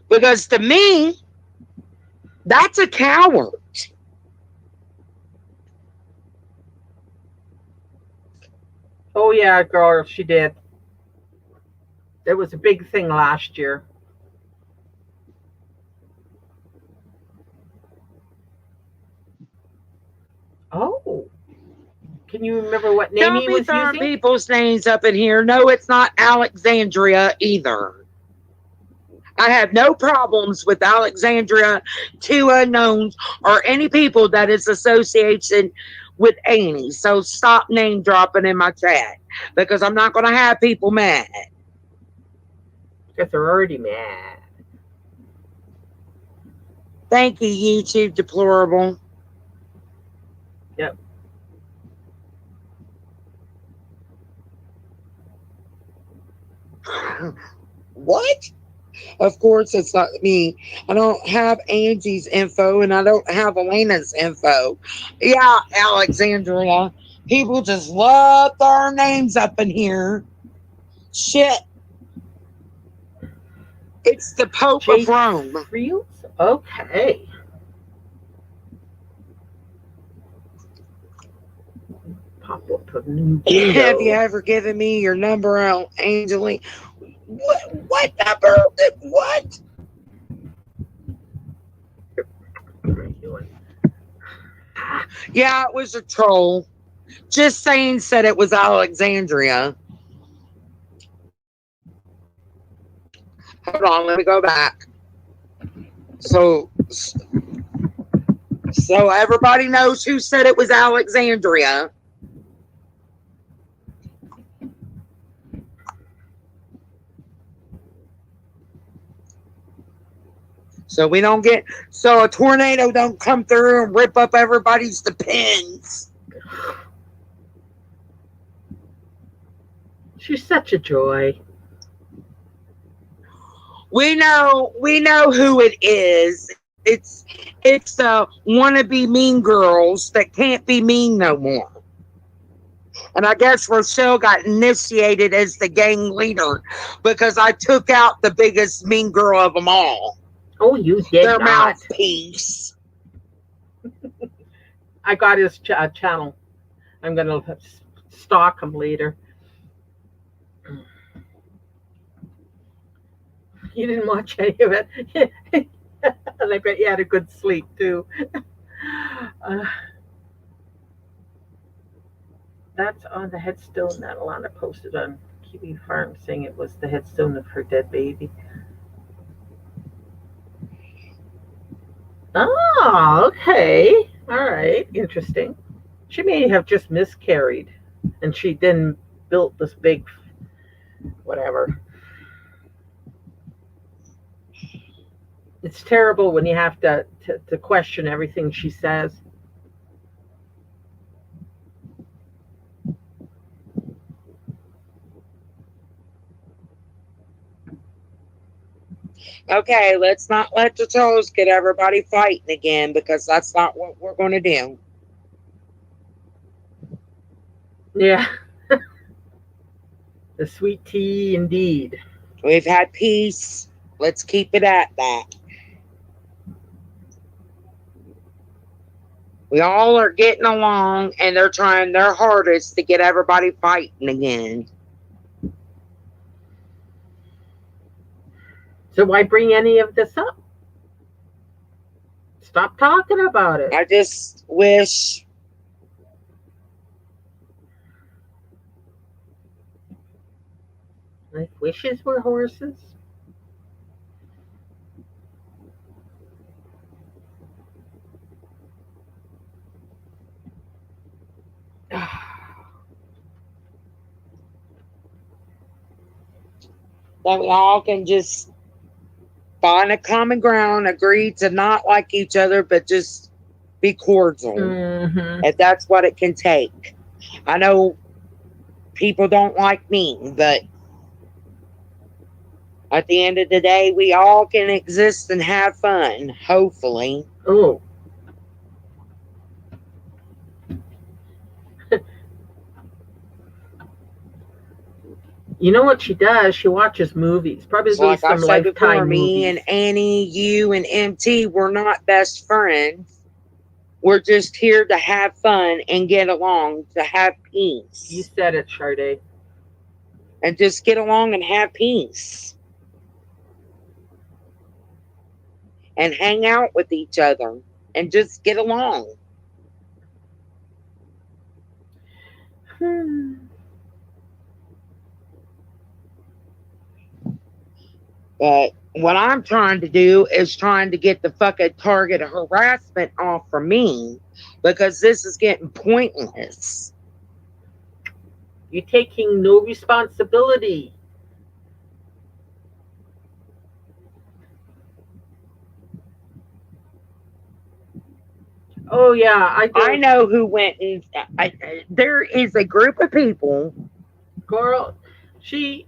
Because to me, that's a coward. Oh yeah, girl, she did. It was a big thing last year. Oh, can you remember what name Don't he be was throwing using? people's names up in here. No, it's not Alexandria either. I have no problems with Alexandria, two unknowns, or any people that is association with Amy. So stop name dropping in my chat because I'm not going to have people mad. Because they're already mad. Thank you, YouTube deplorable. Yep. What? Of course, it's not me. I don't have Angie's info and I don't have Elena's info. Yeah, Alexandria. People just love throwing names up in here. Shit. It's the Pope of Jay Rome. Fields? Okay. Pop up a new Have you video. ever given me your number out, Angeline? What number? What? Yeah, it was a troll. Just saying said it was Alexandria. Hold on, let me go back. So everybody knows who said it was Alexandria. So we don't get so a tornado don't come through and rip up everybody's depends. She's such a joy. We know who it is. It's the wannabe mean girls that can't be mean no more. And I guess Rochelle got initiated as the gang leader because I took out the biggest mean girl of them all. Oh, you did Their not. mouthpiece. I got his channel. I'm going to stalk him later. You didn't watch any of it. And I bet you had a good sleep, too. Uh, that's on the headstone that Alana posted on Kiwi Farm, saying it was the headstone of her dead baby. Oh, okay. All right. Interesting. She may have just miscarried. And she then built this big whatever. It's terrible when you have to question everything she says. Okay, let's not let the trolls get everybody fighting again because that's not what we're going to do. Yeah, the sweet tea indeed. We've had peace. Let's keep it at that. We all are getting along and they're trying their hardest to get everybody fighting again. So why bring any of this up? Stop talking about it. I just wish Like wishes were horses. that we all can just find a common ground, agree to not like each other, but just be cordial. Mm-hmm. If that's what it can take. I know people don't like me, but at the end of the day, we all can exist and have fun, hopefully. Oh, you know what she does? She watches movies, So probably like I some said before, Lifetime me and movies. Annie, you and MT, we're not best friends. We're just here to have fun and get along, to have You peace. said it, Sade. And just get along and have peace. And hang out with each other. And just get along. Hmm. But what I'm trying to do is trying to get the fucking target of harassment off from me because this is getting pointless. You're taking no responsibility. Oh yeah, I I don't. know who went and there is a group of people. Girl, she.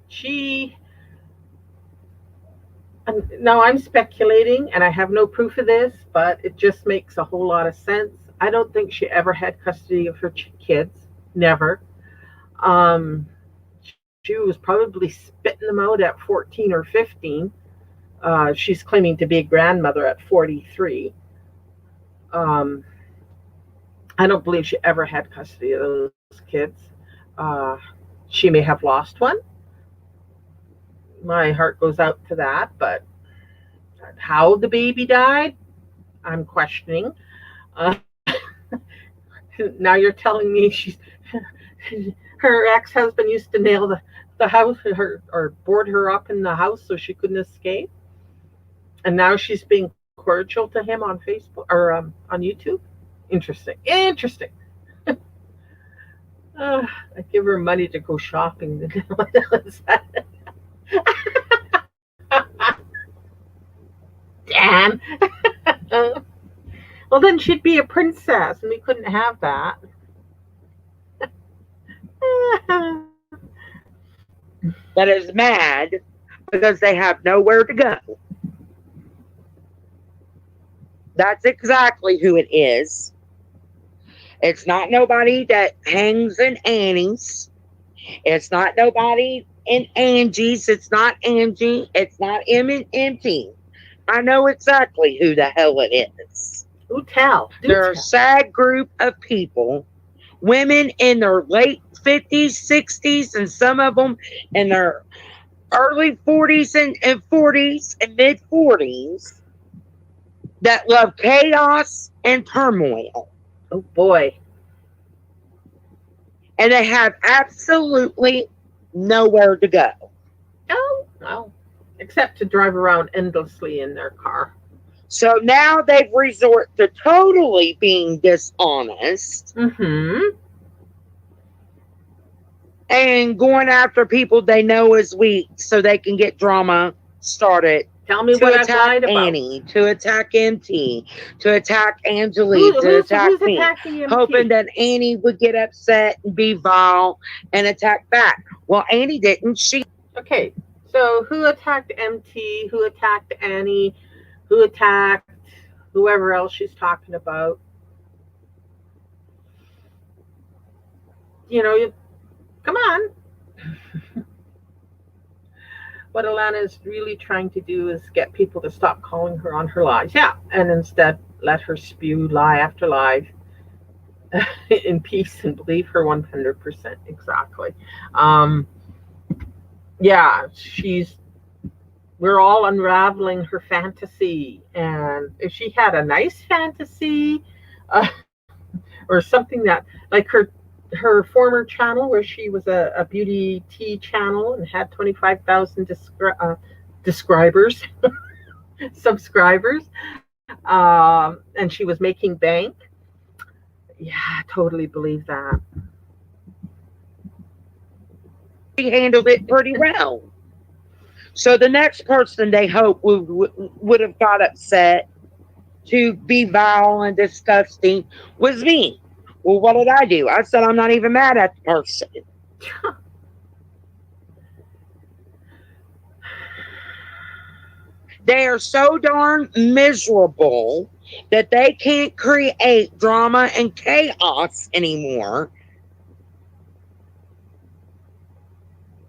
Now I'm speculating, and I have no proof of this, but it just makes a whole lot of sense. I don't think she ever had custody of her kids. Never. Um, she was probably spitting them out at 14 or 15. She's claiming to be a grandmother at 43. Um, I don't believe she ever had custody of those kids. Uh, she may have lost one. My heart goes out to that, but how the baby died, I'm questioning. Uh, now you're telling me she's her ex-husband used to nail the house her or board her up in the house so she couldn't escape, and now she's being cordial to him on Facebook or on YouTube. Interesting. I give her money to go shopping. What is that? Damn. Well, then she'd be a princess, and we couldn't have that. That is mad because they have nowhere to go. That's exactly who it is. It's not nobody that hangs in Annie's. It's not nobody in Angie's. It's not Angie. It's not M and MT. I know exactly who the hell it is. Do tell. Do They're a tell. sad group of people, women in their late 50s, 60s, and some of them in their early 40s and 40s and mid 40s that love chaos and turmoil. Oh boy. And they have absolutely nowhere to go. Oh, well, except to drive around endlessly in their car. So now they've resort to totally being dishonest Mm-hmm. and going after people they know is weak so they can get drama started. Tell me To what I've attack lied about. Annie, to attack MT, to attack Angelique, to attack Who's me, attacking hoping MT? that Annie would get upset and be vile and attack back. Well, Annie didn't. She Okay, so who attacked MT? Who attacked Annie? Who attacked whoever else she's talking about? You know, come on. What Alana is really trying to do is get people to stop calling her on her lies. Yeah, and instead let her spew lie after lie in peace and believe her 100% exactly. Um, yeah, we're all unraveling her fantasy. And if she had a nice fantasy, uh, or something that, like her former channel where she was a beauty tea channel and had 25,000 describers, subscribers, and she was making bank. Yeah, I totally believe that. handled it pretty well. So the next person they hope would have got upset to be vile and disgusting was me. Well, what did I do? I said I'm not even mad at the person. They are so darn miserable that they can't create drama and chaos anymore,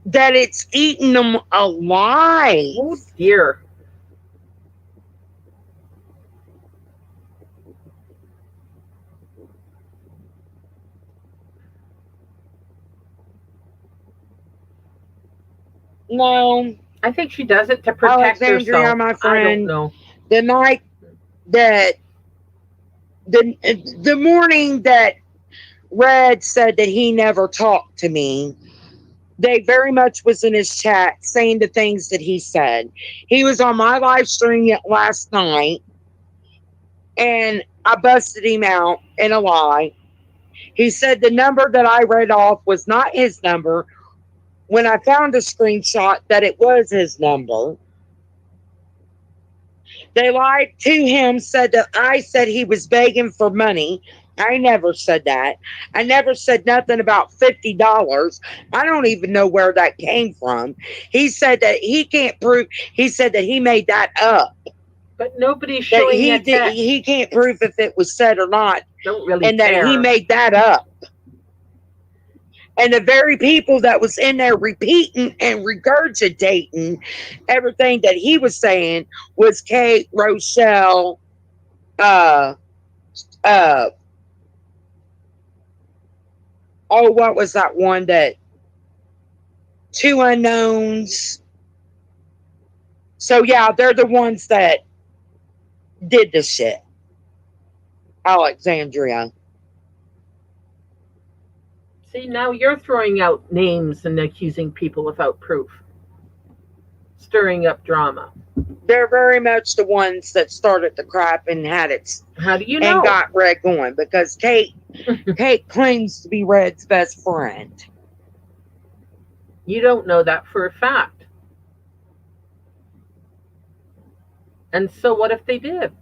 that it's eating them alive. Oh dear. No, I think she does it to protect Alexandria, herself. my I don't friend, know. the night that the morning that Red said that he never talked to me, they very much was in his chat saying the things that he said. He was on my live stream last night, and I busted him out in a lie. He said the number that I read off was not his number. When I found a screenshot that it was his number, they lied to him, said that I said he was begging for money. I never said that. I never said nothing about $50. I don't even know where that came from. He said that he can't prove, he said that he made that up. But nobody's That showing a text. he can't prove if it was said or not, Don't really and that he care. made that up. And the very people that was in there repeating and regurgitating everything that he was saying was Kate, Rochelle, uh, uh, oh, what was that one that two unknowns? So yeah, they're the ones that did the shit. Alexandria. See, now you're throwing out names and accusing people without proof, stirring up drama. They're very much the ones that started the crap and had it How do you and know? got Red going because Kate claims to be Red's best friend. You don't know that for a fact. And so what if they did?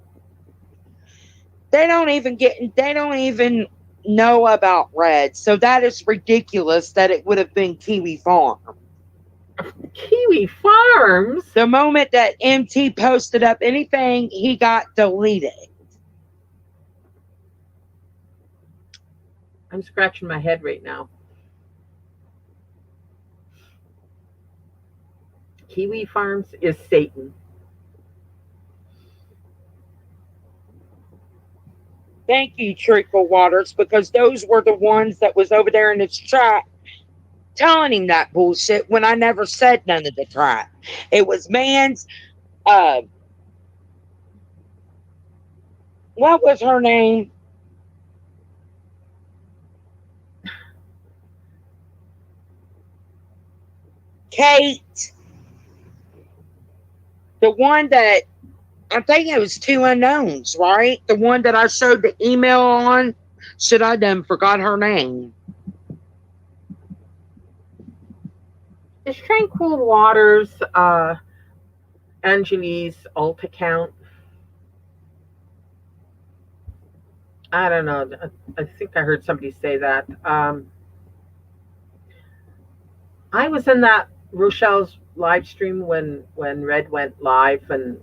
They don't even know about Red. So that is ridiculous that it would have been Kiwi Farm. Kiwi Farms? The moment that MT posted up anything, he got deleted. I'm scratching my head right now. Kiwi Farms is Satan. Thank you, Treacle Waters, because those were the ones that was over there in his chat telling him that bullshit when I never said none of the crap. It was man's what was her name? Kate. The one that I think it was two unknowns, right? The one that I showed the email on. Should I done forgot her name? Is Tranquil Waters Angeli's alt account? I don't know. I think I heard somebody say that. I was in that Rochelle's live stream when Red went live and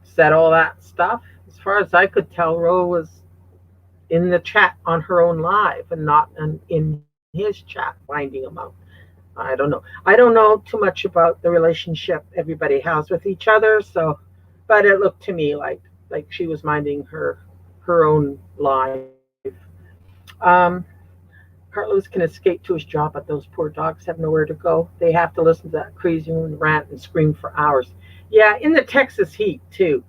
said all that stuff. As far as I could tell, Ro was in the chat on her own live and not in his chat finding him out. I don't know. I don't know too much about the relationship everybody has with each other. So, but it looked to me like she was minding her own live. Um, Carlos can escape to his job, but those poor dogs have nowhere to go. They have to listen to that crazy woman rant and scream for hours. Yeah, in the Texas heat too.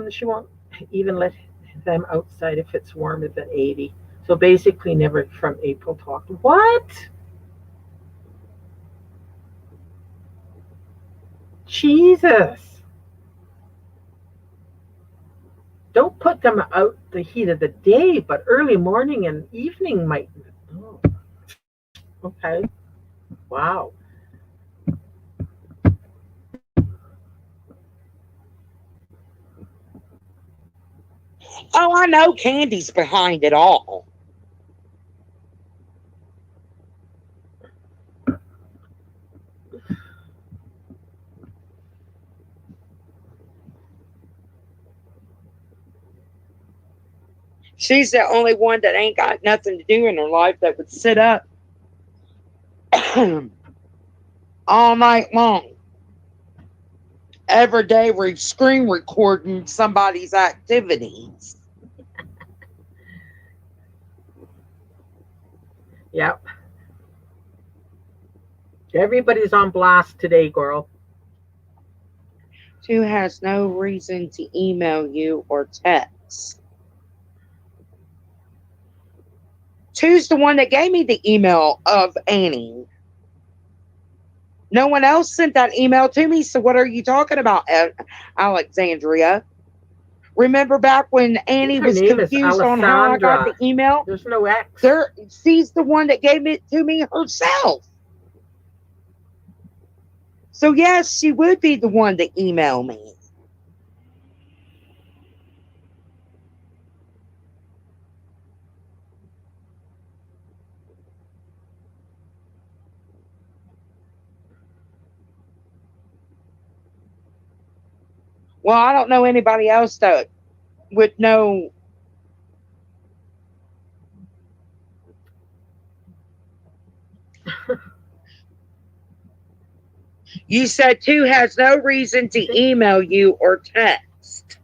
She won't even let them outside if it's warmer than 80. So basically, never from April talked. What? Jesus. Don't put them out the heat of the day, but early morning and evening might. Oh, okay. Wow. Oh, I know Candy's behind it all. She's the only one that ain't got nothing to do in her life that would sit up all night long, every day, screen recording somebody's activities. Yep. Everybody's on blast today, girl. Who has no reason to email you or text. Two's the one that gave me the email of Annie. No one else sent that email to me. So what are you talking about, Alexandria? Remember back when I think Annie her was name is confused on how I got the Alessandra. email? There's no X. She's the one that gave it to me herself. So yes, she would be the one to email me. Well, I don't know anybody else that would know. You said two has no reason I to think. email you or text.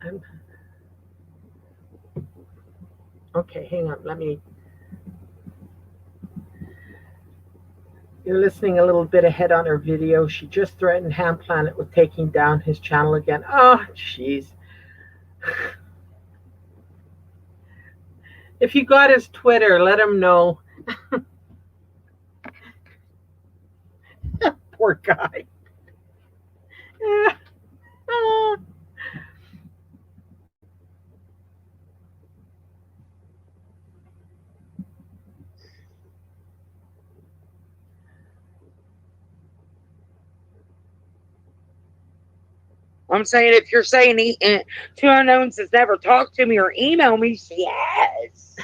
I'm, okay, hang on. Let me. You're listening a little bit ahead on her video. She just threatened Ham Planet with taking down his channel again. Oh, jeez. If you got his Twitter, let him know. Poor guy. Yeah. I'm saying if you're saying two unknowns has never talked to me or emailed me, yes.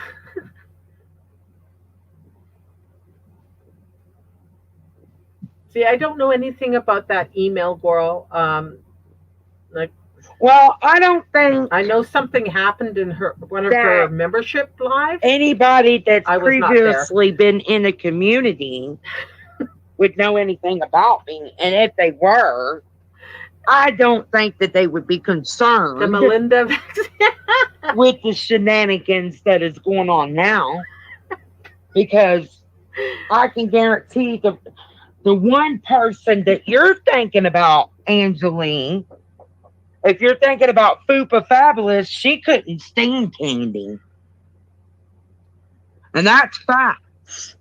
See, I don't know anything about that email, girl. Like Well, I don't think I know something happened in her one of her that membership lives. anybody that's I was not there. previously been in the community would know anything about me. And if they were, I don't think that they would be The concerned Melinda. with the shenanigans that is going on now because I can guarantee the one person that you're thinking about, Angeline, if you're thinking about Fupa Fabulous, she couldn't stand Candy. And that's facts.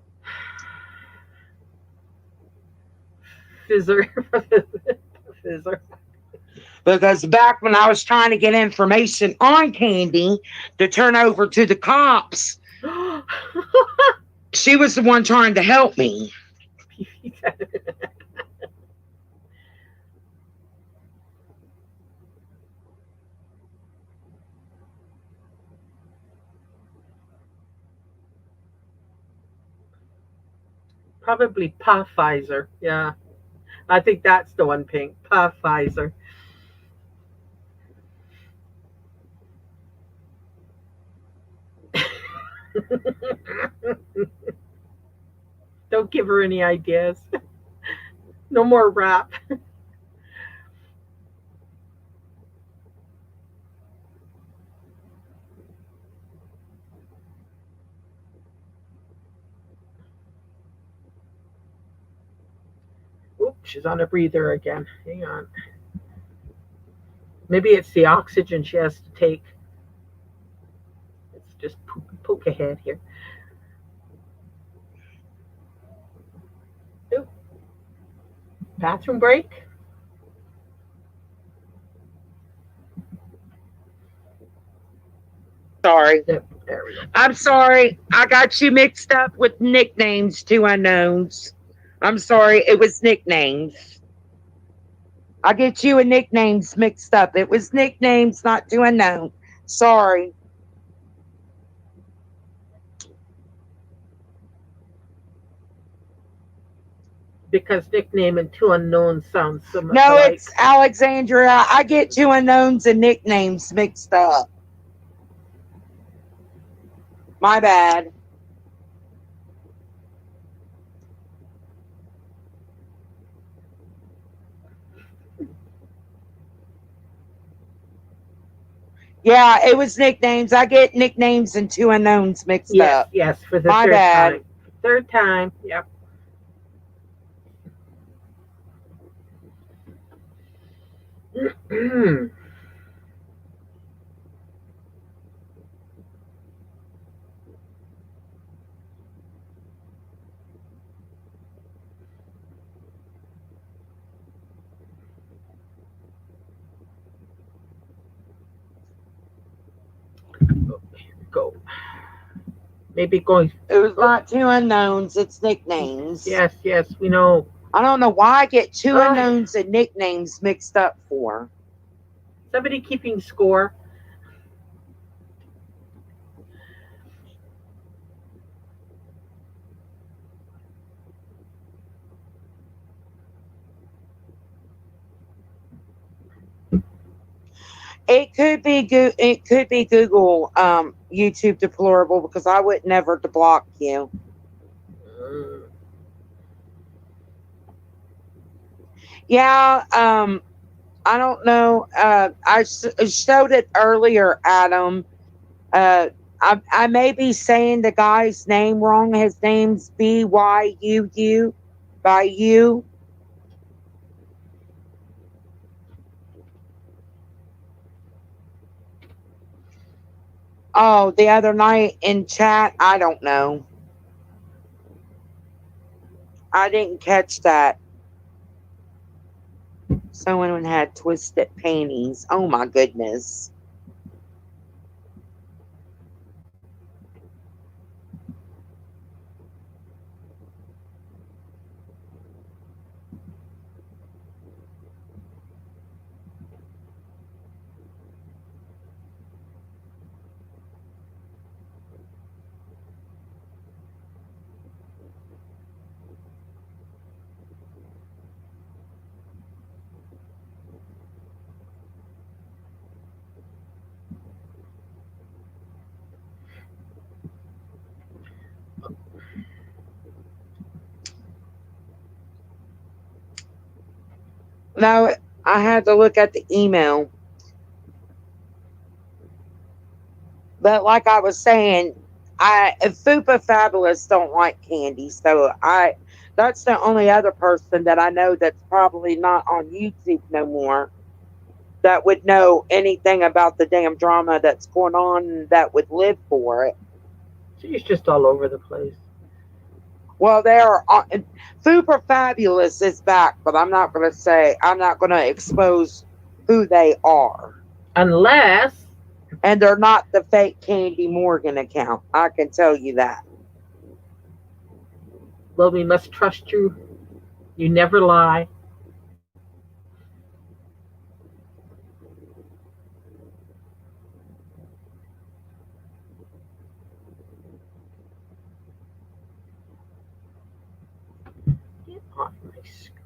Fizzer. Fizzer. Because back when I was trying to get information on Candy to turn over to the cops, she was the one trying to help me. Probably Pfizer. Yeah, I think that's the one, Pink. Pfizer. Don't give her any ideas. No more rap. Oops, she's on a breather again. Hang on. Maybe it's the oxygen she has to take. Let's just poke ahead here. Ooh, bathroom break. Sorry. Yep, there we go. I'm sorry. I got you mixed up with nicknames, two unknowns. I'm sorry. It was nicknames. I get you and nicknames mixed up. It was nicknames, not two unknown. Sorry. Because nickname and two unknowns sound so much No, alike. it's Alexandria. I get two unknowns and nicknames mixed up. My bad. Yeah, it was nicknames. I get nicknames and two unknowns mixed Yes, up. yes, for the My third bad. time. Third time. Yep. Go. Maybe going. It was Oh, not two unknowns. It's nicknames. yes, yes, we know. I don't know why I get two Uh, unknowns and nicknames mixed up for. Somebody keeping score. It could be Google YouTube deplorable because I would never to block you. Mm, Yeah, I don't know. Showed it earlier, Adam. Uh, I may be saying the guy's name wrong. His name's Byuu by you. Oh, the other night in chat, I don't know. I didn't catch that. Someone had twisted panties. Oh my goodness. No, I had to look at the email. But like I was saying, I Fupa Fabulous don't like candy, so I that's the only other person that I know that's probably not on YouTube no more that would know anything about the damn drama that's going on that would live for it. she's just all over the place. Well, there are Fupa Fabulous is back, but I'm not going to expose. who they are. Unless, And they're not the fake Candy Morgan account. I can tell you that. well, we must trust you. You never lie. Get off my screen.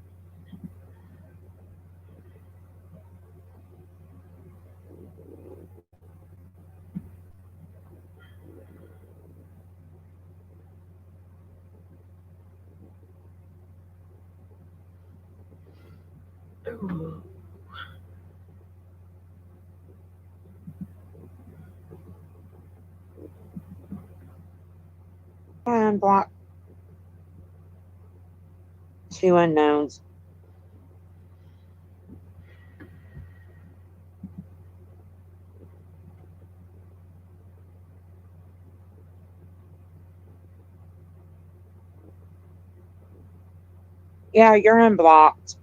Ooh. And block two unknowns. Yeah, you're unblocked.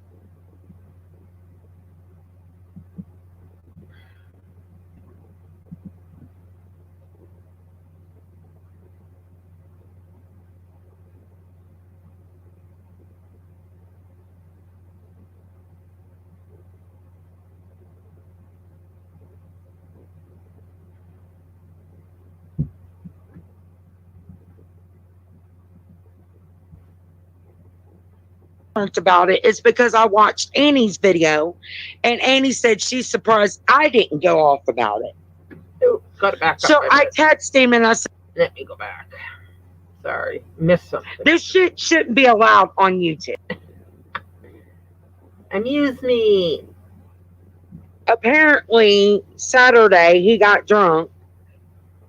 About it is because I watched Annie's video and Annie said she's surprised I didn't go off about it. Oh, gotta back up So a I bit. texted him and I said, Let me go back. Sorry, missed something. this shit shouldn't be allowed on YouTube. Amuse me. Apparently, Saturday he got drunk,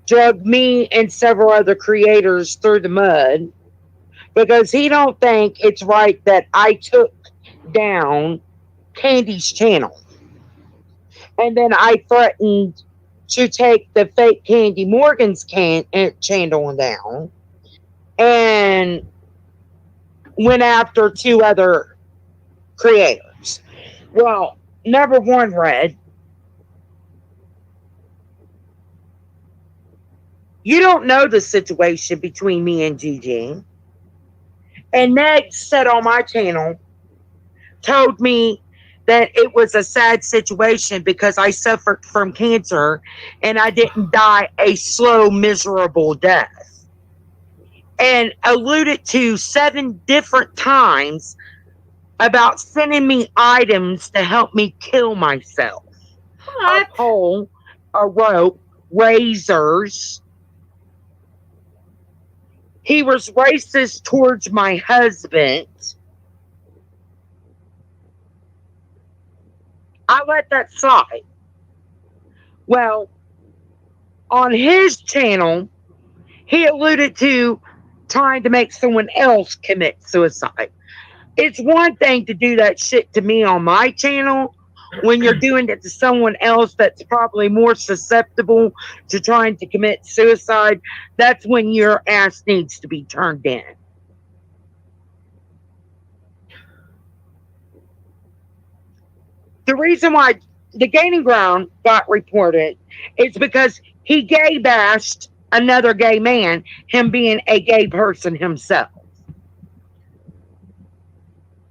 dragged me and several other creators through the mud because he don't think it's right that I took down Candy's channel. And then I threatened to take the fake Candy Morgan's channel down and went after two other creators. Well, number one, Red, you don't know the situation between me and Gigi. And Ned said on my channel, told me that it was a sad situation because I suffered from cancer and I didn't die a slow, miserable death. And alluded to 7 different times about sending me items to help me kill myself. A What? pole, a rope, razors. He was racist towards my husband. I let that slide. Well, on his channel, he alluded to trying to make someone else commit suicide. It's one thing to do that shit to me on my channel when you're doing it to someone else that's probably more susceptible to trying to commit suicide. That's when your ass needs to be turned in. The reason why the Gaining Ground got reported is because he gay bashed another gay man, him being a gay person himself.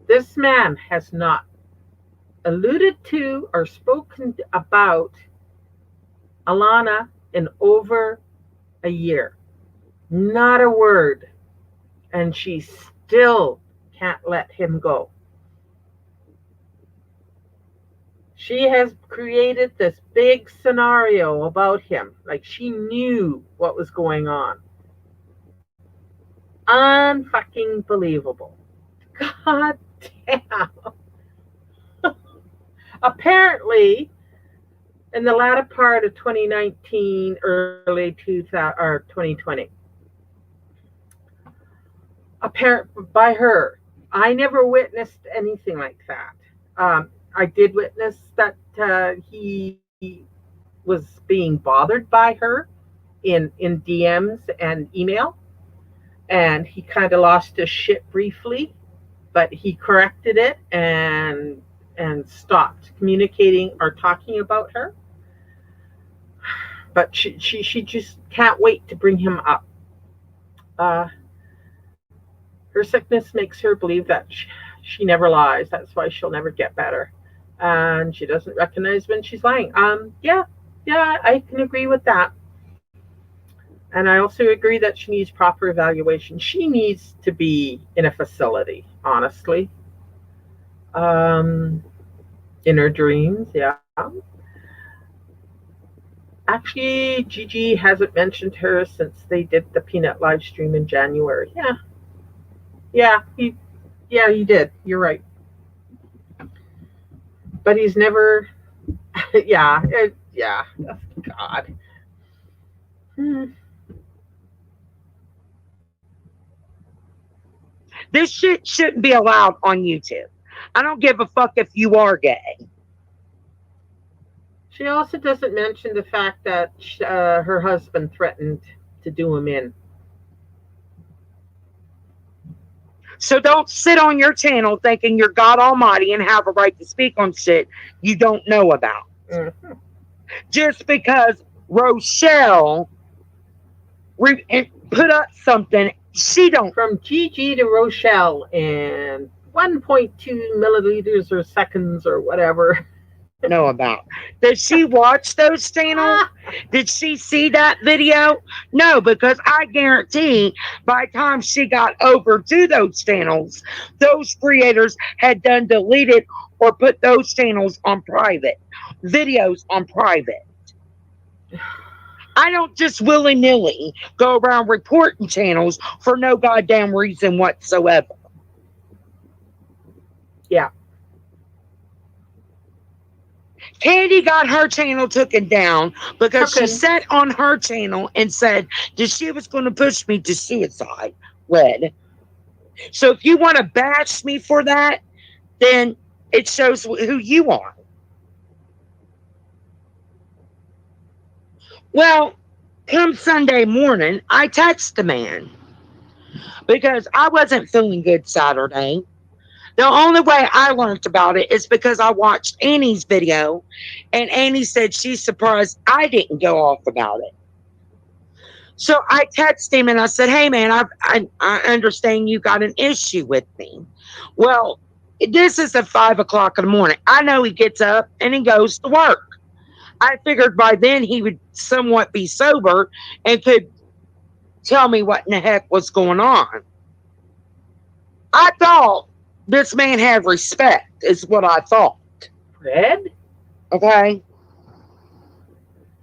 This man has not alluded to or spoken about Alana in over a year. Not a word. And she still can't let him go. She has created this big scenario about him. Like she knew what was going on. Unfucking believable. God damn. Apparently, in the latter part of 2019, early 2000 or 2020, apparent by her, I never witnessed anything like that. I did witness that he was being bothered by her in DMs and email, and he kind of lost his shit briefly, but he corrected it and and stopped communicating or talking about her. But she just can't wait to bring him up. Uh, her sickness makes her believe that she never lies. That's why she'll never get better. And she doesn't recognize when she's lying. Yeah, yeah, I can agree with that. And I also agree that she needs proper evaluation. She needs to be in a facility, honestly. Um, in her dreams, yeah. Actually, Gigi hasn't mentioned her since they did the Peanut live stream in January. Yeah, yeah, he did. You're right. But he's never, yeah. God. Hmm. This shit shouldn't be allowed on YouTube. I don't give a fuck if you are gay. She also doesn't mention the fact that her husband threatened to do him in. So don't sit on your channel thinking you're God Almighty and have a right to speak on shit you don't know about. Mm-hmm. Just because Rochelle put up something she don't From Gigi to Rochelle in 1.2 milliliters or seconds or whatever. know about. Does she watch those channels? Did she see that video? No, because I guarantee by the time she got over to those channels, those creators had done deleted or put those channels on private, videos on private. I don't just willy nilly go around reporting channels for no goddamn reason whatsoever. Yeah. Candy got her channel taken down because she sat on her channel and said that she was going to push me to suicide. Red. So if you want to bash me for that, then it shows who you are. Well, come Sunday morning, I text the man because I wasn't feeling good Saturday. The only way I learned about it is because I watched Annie's video, and Annie said she's surprised I didn't go off about it. So I texted him and I said, "Hey man, I understand you got an issue with me." Well, this is at 5 o'clock in the morning. I know he gets up and he goes to work. I figured by then he would somewhat be sober and could tell me what in the heck was going on. I thought this man had respect, is what I thought. Red? Okay.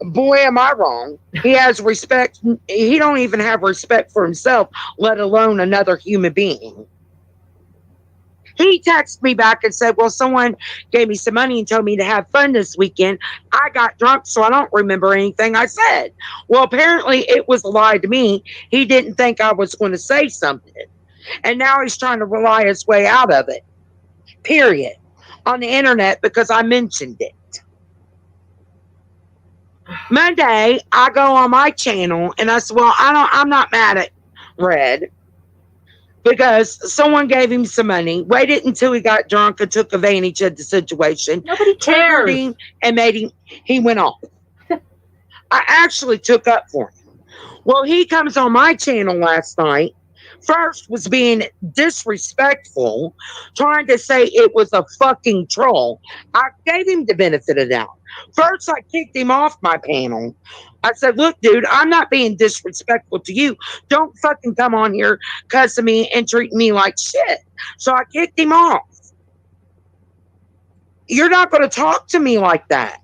Boy, am I wrong. He has respect. He don't even have respect for himself, let alone another human being. He texted me back and said, well, someone gave me some money and told me to have fun this weekend. I got drunk, so I don't remember anything I said. Well, apparently it was a lie to me. He didn't think I was going to say something. And now he's trying to lie his way out of it. Period. On the internet because I mentioned it. Monday, I go on my channel and I said, well, I'm not mad at Red because someone gave him some money, waited until he got drunk and took advantage of the situation. Nobody cares. Him and he went off. I actually took up for him. Well, he comes on my channel last night. First was being disrespectful, trying to say it was a fucking troll. I gave him the benefit of the doubt. First, I kicked him off my panel. I said, look, dude, I'm not being disrespectful to you. Don't fucking come on here cussing me and treating me like shit. So I kicked him off. You're not going to talk to me like that.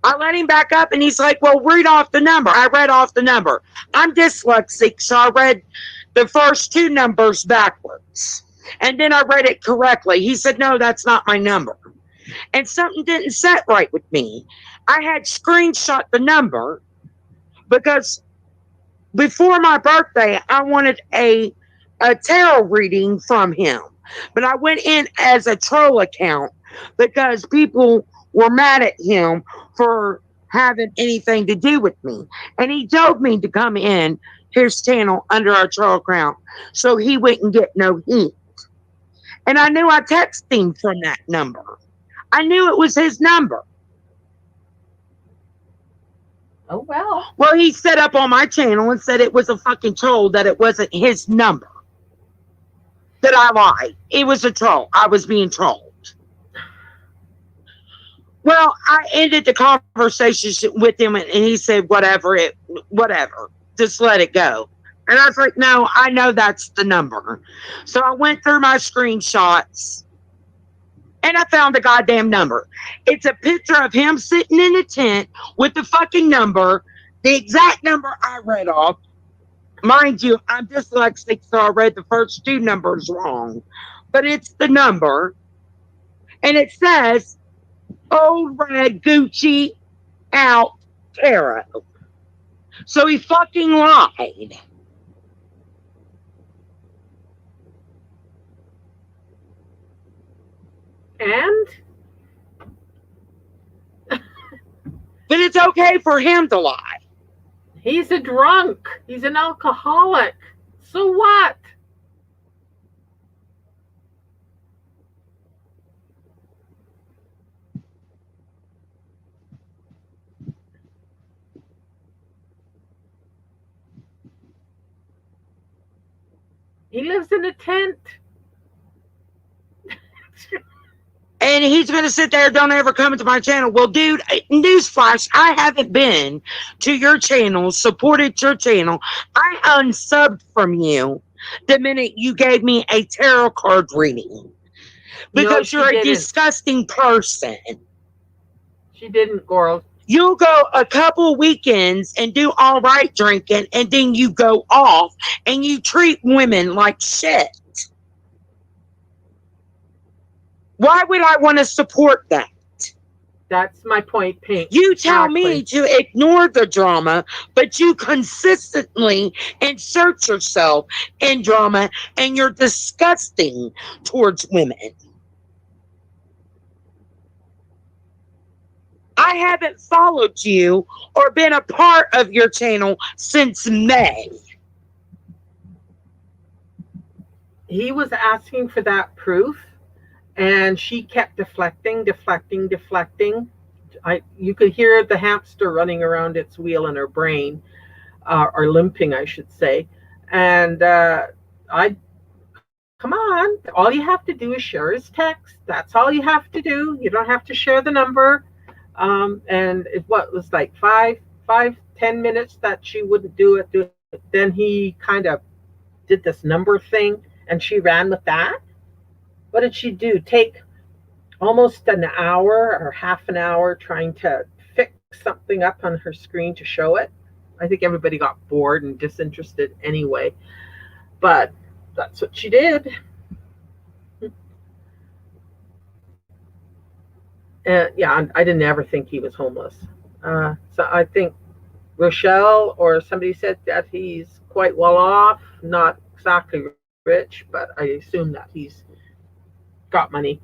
I let him back up and he's like, well, read off the number. I read off the number. I'm dyslexic, so I read the first two numbers backwards. And then I read it correctly. He said, no, that's not my number. And something didn't set right with me. I had screenshot the number because before my birthday, I wanted a tarot reading from him. But I went in as a troll account because people were mad at him for having anything to do with me. And he told me to come in his channel under our troll account so he wouldn't get no heat. And I knew I texted him from that number. I knew it was his number. Oh, well. Well, he set up on my channel and said it was a fucking troll, that it wasn't his number. That I lied. It was a troll. I was being trolled. Well, I ended the conversation with him, and he said, whatever, just let it go. And I was like, no, I know that's the number. So I went through my screenshots and I found the goddamn number. It's a picture of him sitting in a tent with the fucking number, the exact number I read off. Mind you, I'm dyslexic, so I read the first two numbers wrong. But it's the number. And it says, Old Red Gucci out Tarot. So he fucking lied. And But it's okay for him to lie. he's a drunk. He's an alcoholic. So what? He lives in a tent. And he's going to sit there, don't ever come into my channel. Well, dude, newsflash, I haven't been to your channel, supported your channel. I unsubbed from you the minute you gave me a tarot card reading. Because No, you're a didn't. disgusting person. She didn't, girl. You'll go a couple weekends and do all right drinking, and then you go off and you treat women like shit. Why would I want to support that? That's my point, Pink. You tell Exactly. me to ignore the drama, but you consistently insert yourself in drama, and you're disgusting towards women. I haven't followed you or been a part of your channel since May. He was asking for that proof, and she kept deflecting. You could hear the hamster running around its wheel in her brain, or limping, I should say. And come on, all you have to do is share his text. That's all you have to do. You don't have to share the number. And it was like 5-10 minutes that she wouldn't do it. Then he kind of did this number thing, and she ran with that. What did she do? Take almost an hour or half an hour trying to fix something up on her screen to show it. I think everybody got bored and disinterested anyway. But that's what she did. Yeah, I didn't ever think he was homeless. So I think Rochelle or somebody said that he's quite well off, not exactly rich, but I assume that he's got money.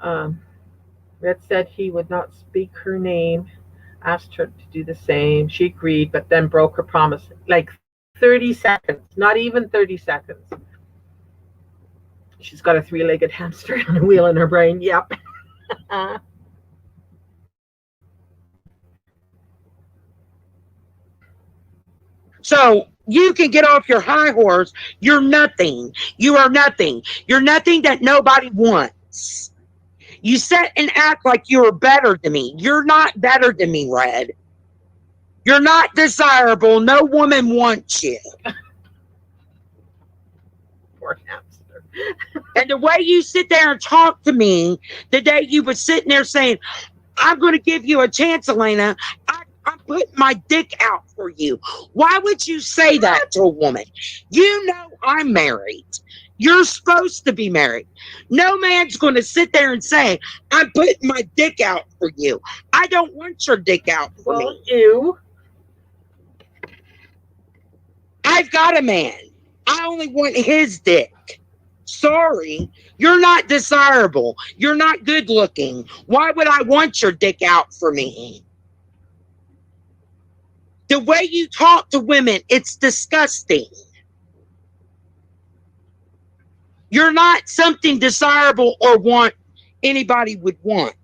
Red said he would not speak her name, asked her to do the same. She agreed, but then broke her promise. Like 30 seconds, not even 30 seconds. She's got a three-legged hamster on a wheel in her brain. Yep. So you can get off your high horse. You're nothing. You are nothing. You're nothing that nobody wants. You sit and act like you're better than me. You're not better than me, Red. You're not desirable. No woman wants you. Poor hamster. And the way you sit there and talk to me the day you were sitting there saying, I'm going to give you a chance, Elena. I'm putting my dick out for you. Why would you say that to a woman? You know I'm married. You're supposed to be married. No man's going to sit there and say, I'm putting my dick out for you. I don't want your dick out for me. Ew. I've got a man. I only want his dick. Sorry, you're not desirable. You're not good looking. Why would I want your dick out for me? The way you talk to women, it's disgusting. You're not something desirable or want anybody would want.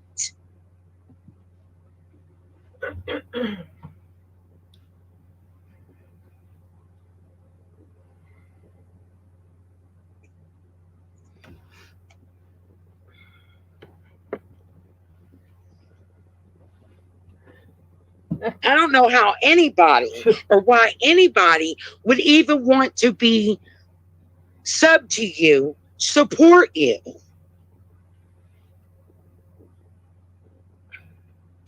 I don't know how anybody or why anybody would even want to be sub to you, support you.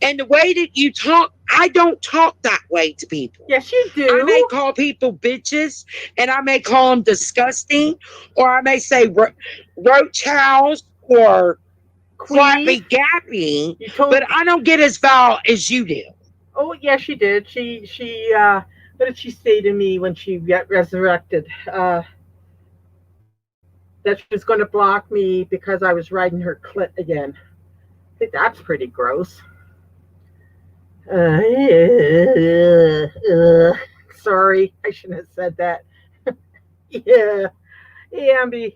And the way that you talk, I don't talk that way to people. Yes, you I may do. call people bitches and I may call them disgusting, or I may say roach house or Queef. flappy gappy, You told. but I don't get as foul as you do. Oh, yeah, she did. She. What did she say to me when she got resurrected? That she was going to block me because I was riding her clit again. I think that's pretty gross. Sorry, I shouldn't have said that. Yeah, Ambi.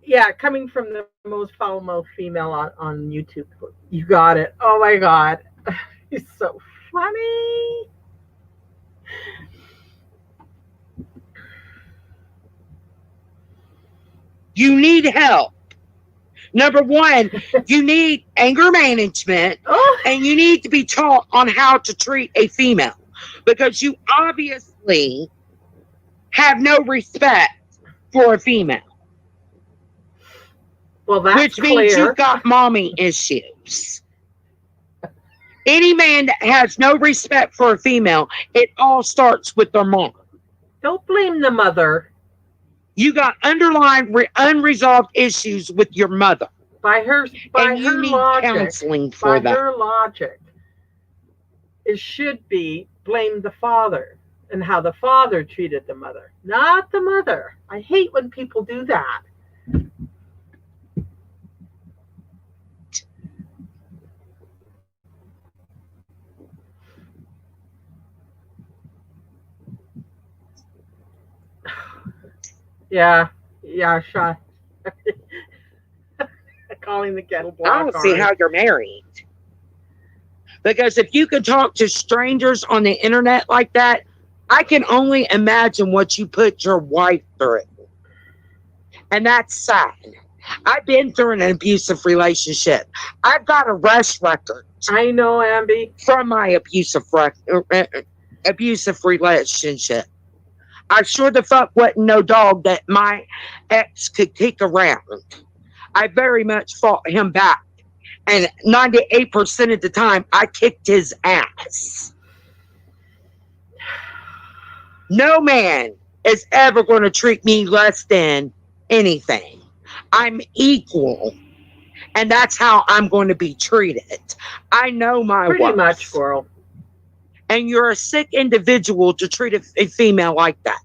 Yeah, coming from the most foul mouthed female on YouTube. You got it. Oh my God. He's so funny. You need help. Number one, you need anger management Oh, and you need to be taught on how to treat a female because you obviously have no respect for a female, well, that's which means you've clear. got mommy issues. Any man that has no respect for a female, it all starts with their mom. Don't blame the mother. You got underlying unresolved issues with your mother, By her by and you her need logic, counseling for by that. her logic, it should be blame the father and how the father treated the mother, not the mother. I hate when people do that. Yeah, yeah, shot. Calling the kettle I black don't see on it. how you're married. Because if you can talk to strangers on the internet like that, I can only imagine what you put your wife through. And that's sad. I've been through an abusive relationship. I've got a arrest record I know, Amby. from my abusive relationship. I sure the fuck wasn't no dog that my ex could kick around. I very much fought him back. And 98% of the time, I kicked his ass. No man is ever going to treat me less than anything. I'm equal, and that's how I'm going to be treated. I know my Pretty much, worth. squirrel. And you're a sick individual to treat a female like that.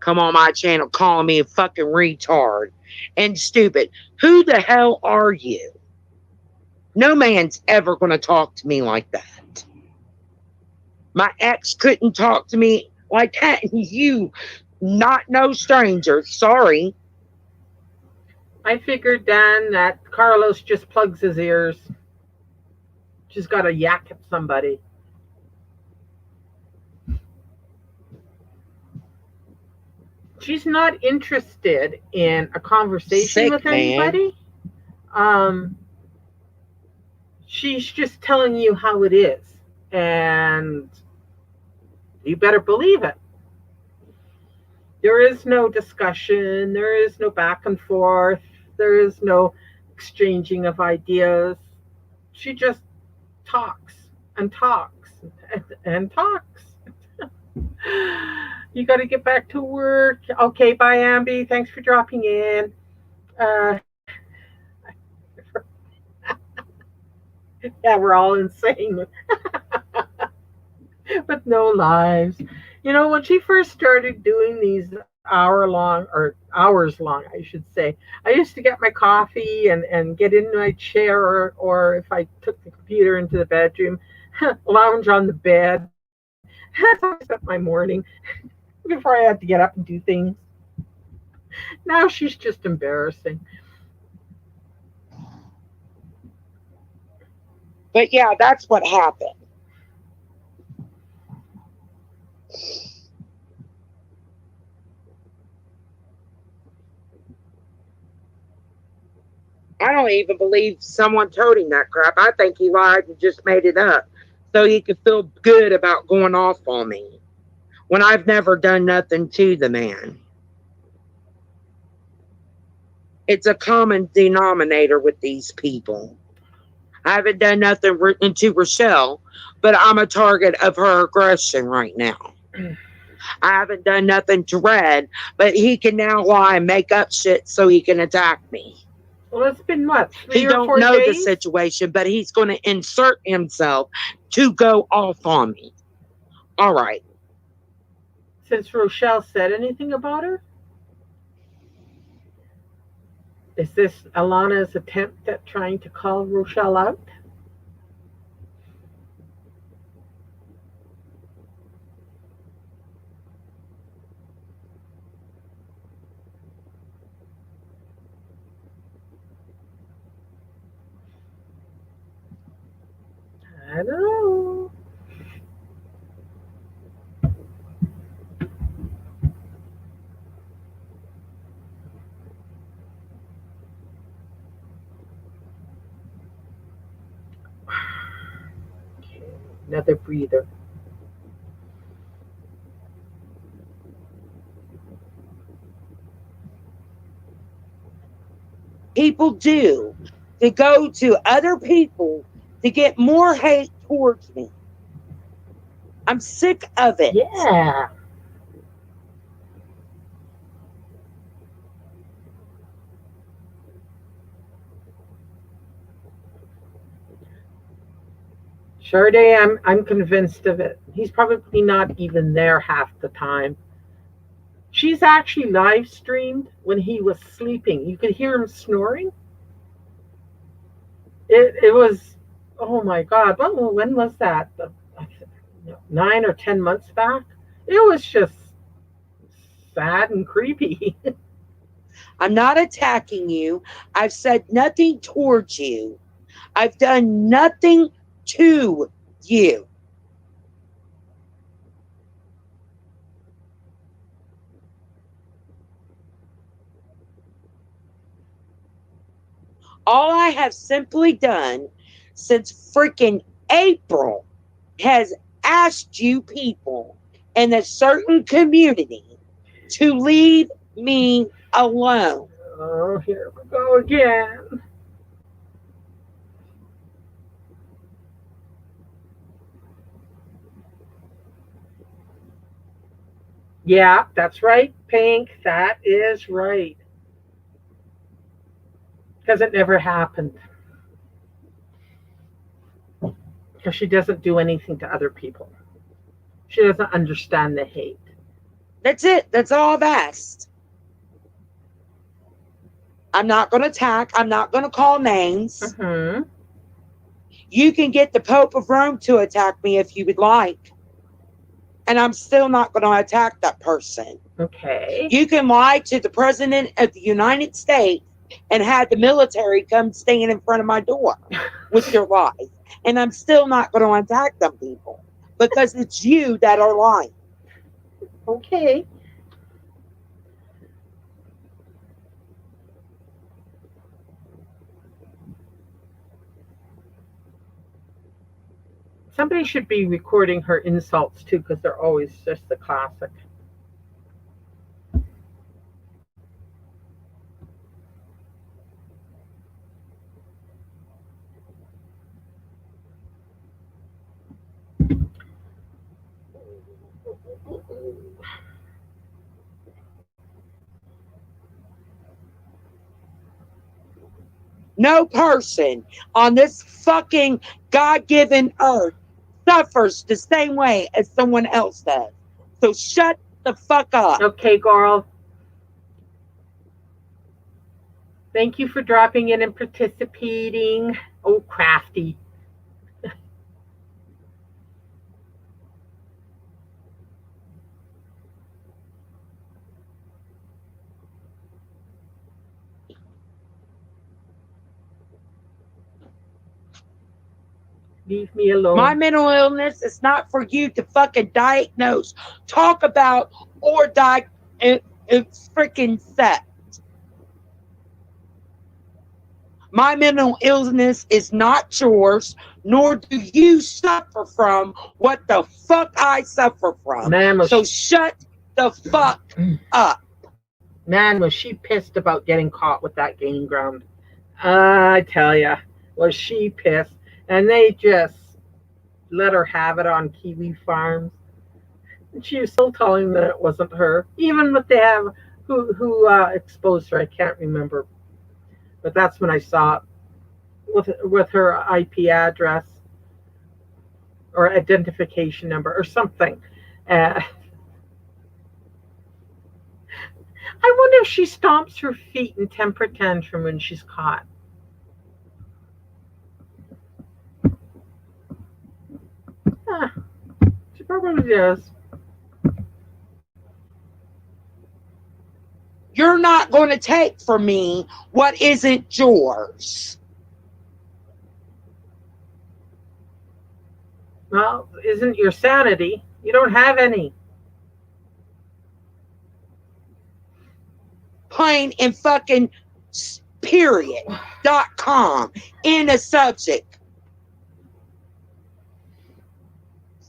Come on my channel calling me a fucking retard and stupid. Who the hell are you? No man's ever going to talk to me like that. My ex couldn't talk to me like that. You, not no stranger. Sorry. I figured, Dan, that Carlos just plugs his ears. Just got to yak at somebody. She's not interested in a conversation Sick with man. anybody. Um, she's just telling you how it is, and you better believe it. There is no discussion, there is no back and forth, there is no exchanging of ideas. She just talks and talks and talks. You got to get back to work. Okay, bye, Amby. Thanks for dropping in. Uh, yeah, we're all insane with no lives. You know, when she first started doing these hour long, or hours long, I should say. I used to get my coffee and get in my chair, or if I took the computer into the bedroom, lounge on the bed. That's how I spent my morning before I had to get up and do things. Now she's just embarrassing. But yeah, that's what happened. I don't even believe someone told him that crap. I think he lied and just made it up so he could feel good about going off on me when I've never done nothing to the man. It's a common denominator with these people. I haven't done nothing to Rochelle, but I'm a target of her aggression right now. I haven't done nothing to Red, but he can now lie and make up shit so he can attack me. Well, it's been what, He three or don't four know the days situation, but he's going to insert himself to go off on me. All right. since Rochelle said anything about her? Is this Alana's attempt at trying to call Rochelle out? I don't know. Okay, another breather. People do to go to other people to get more hate towards me. I'm sick of it. Yeah. Sade, I'm convinced of it. He's probably not even there half the time. She's actually live streamed when he was sleeping. You could hear him snoring. It was, oh my God, when was that? 9 or 10 months back? It was just sad and creepy. I'm not attacking you. I've said nothing towards you. I've done nothing to you. All I have simply done since freaking April has asked you people in a certain community to leave me alone. Oh, here we go again. Yeah, that's right, Pink. That is right. Because it never happened. Because she doesn't do anything to other people. She doesn't understand the hate. That's it. That's all I've asked. I'm not going to attack. I'm not going to call names. Mm-hmm. You can get the Pope of Rome to attack me if you would like. And I'm still not going to attack that person. Okay. You can lie to the President of the United States and have the military come stand in front of my door with your lies. And I'm still not going to attack them people because it's you that are lying. Okay. Somebody should be recording her insults too, because they're always just the classic. No person on this fucking God given earth suffers the same way as someone else does. So shut the fuck up. Okay, girl. Thank you for dropping in and participating. Oh, crafty. Leave me My alone. mental illness is not for you to fucking diagnose, talk about, or it's freaking set. My mental illness is not yours, nor do you suffer from what the fuck I suffer from. Man, was So she, shut the fuck up. man, was she pissed about getting caught with that game ground. I tell ya, was she pissed. And they just let her have it on Kiwi Farms. And she was still telling them that it wasn't her, even if they have who exposed her. I can't remember, but that's when I saw it with her IP address or identification number or something. I wonder if she stomps her feet in temper tantrum when she's caught. Huh, she probably does. You're not going to take from me what isn't yours. Well, isn't your sanity? You don't have any. Plain and fucking period.com in a subject.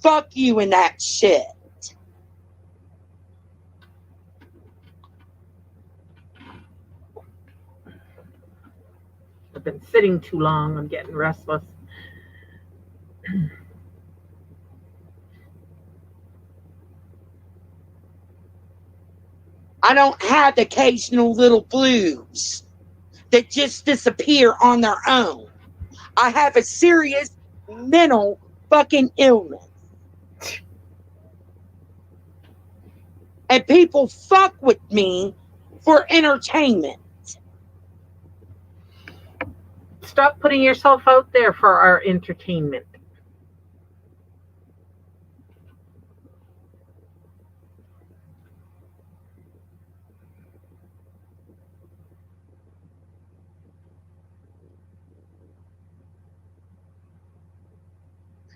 Fuck you and that shit. I've been sitting too long. I'm getting restless. I don't have occasional little blues that just disappear on their own. I have a serious mental fucking illness. And people fuck with me for entertainment. Stop putting yourself out there for our entertainment.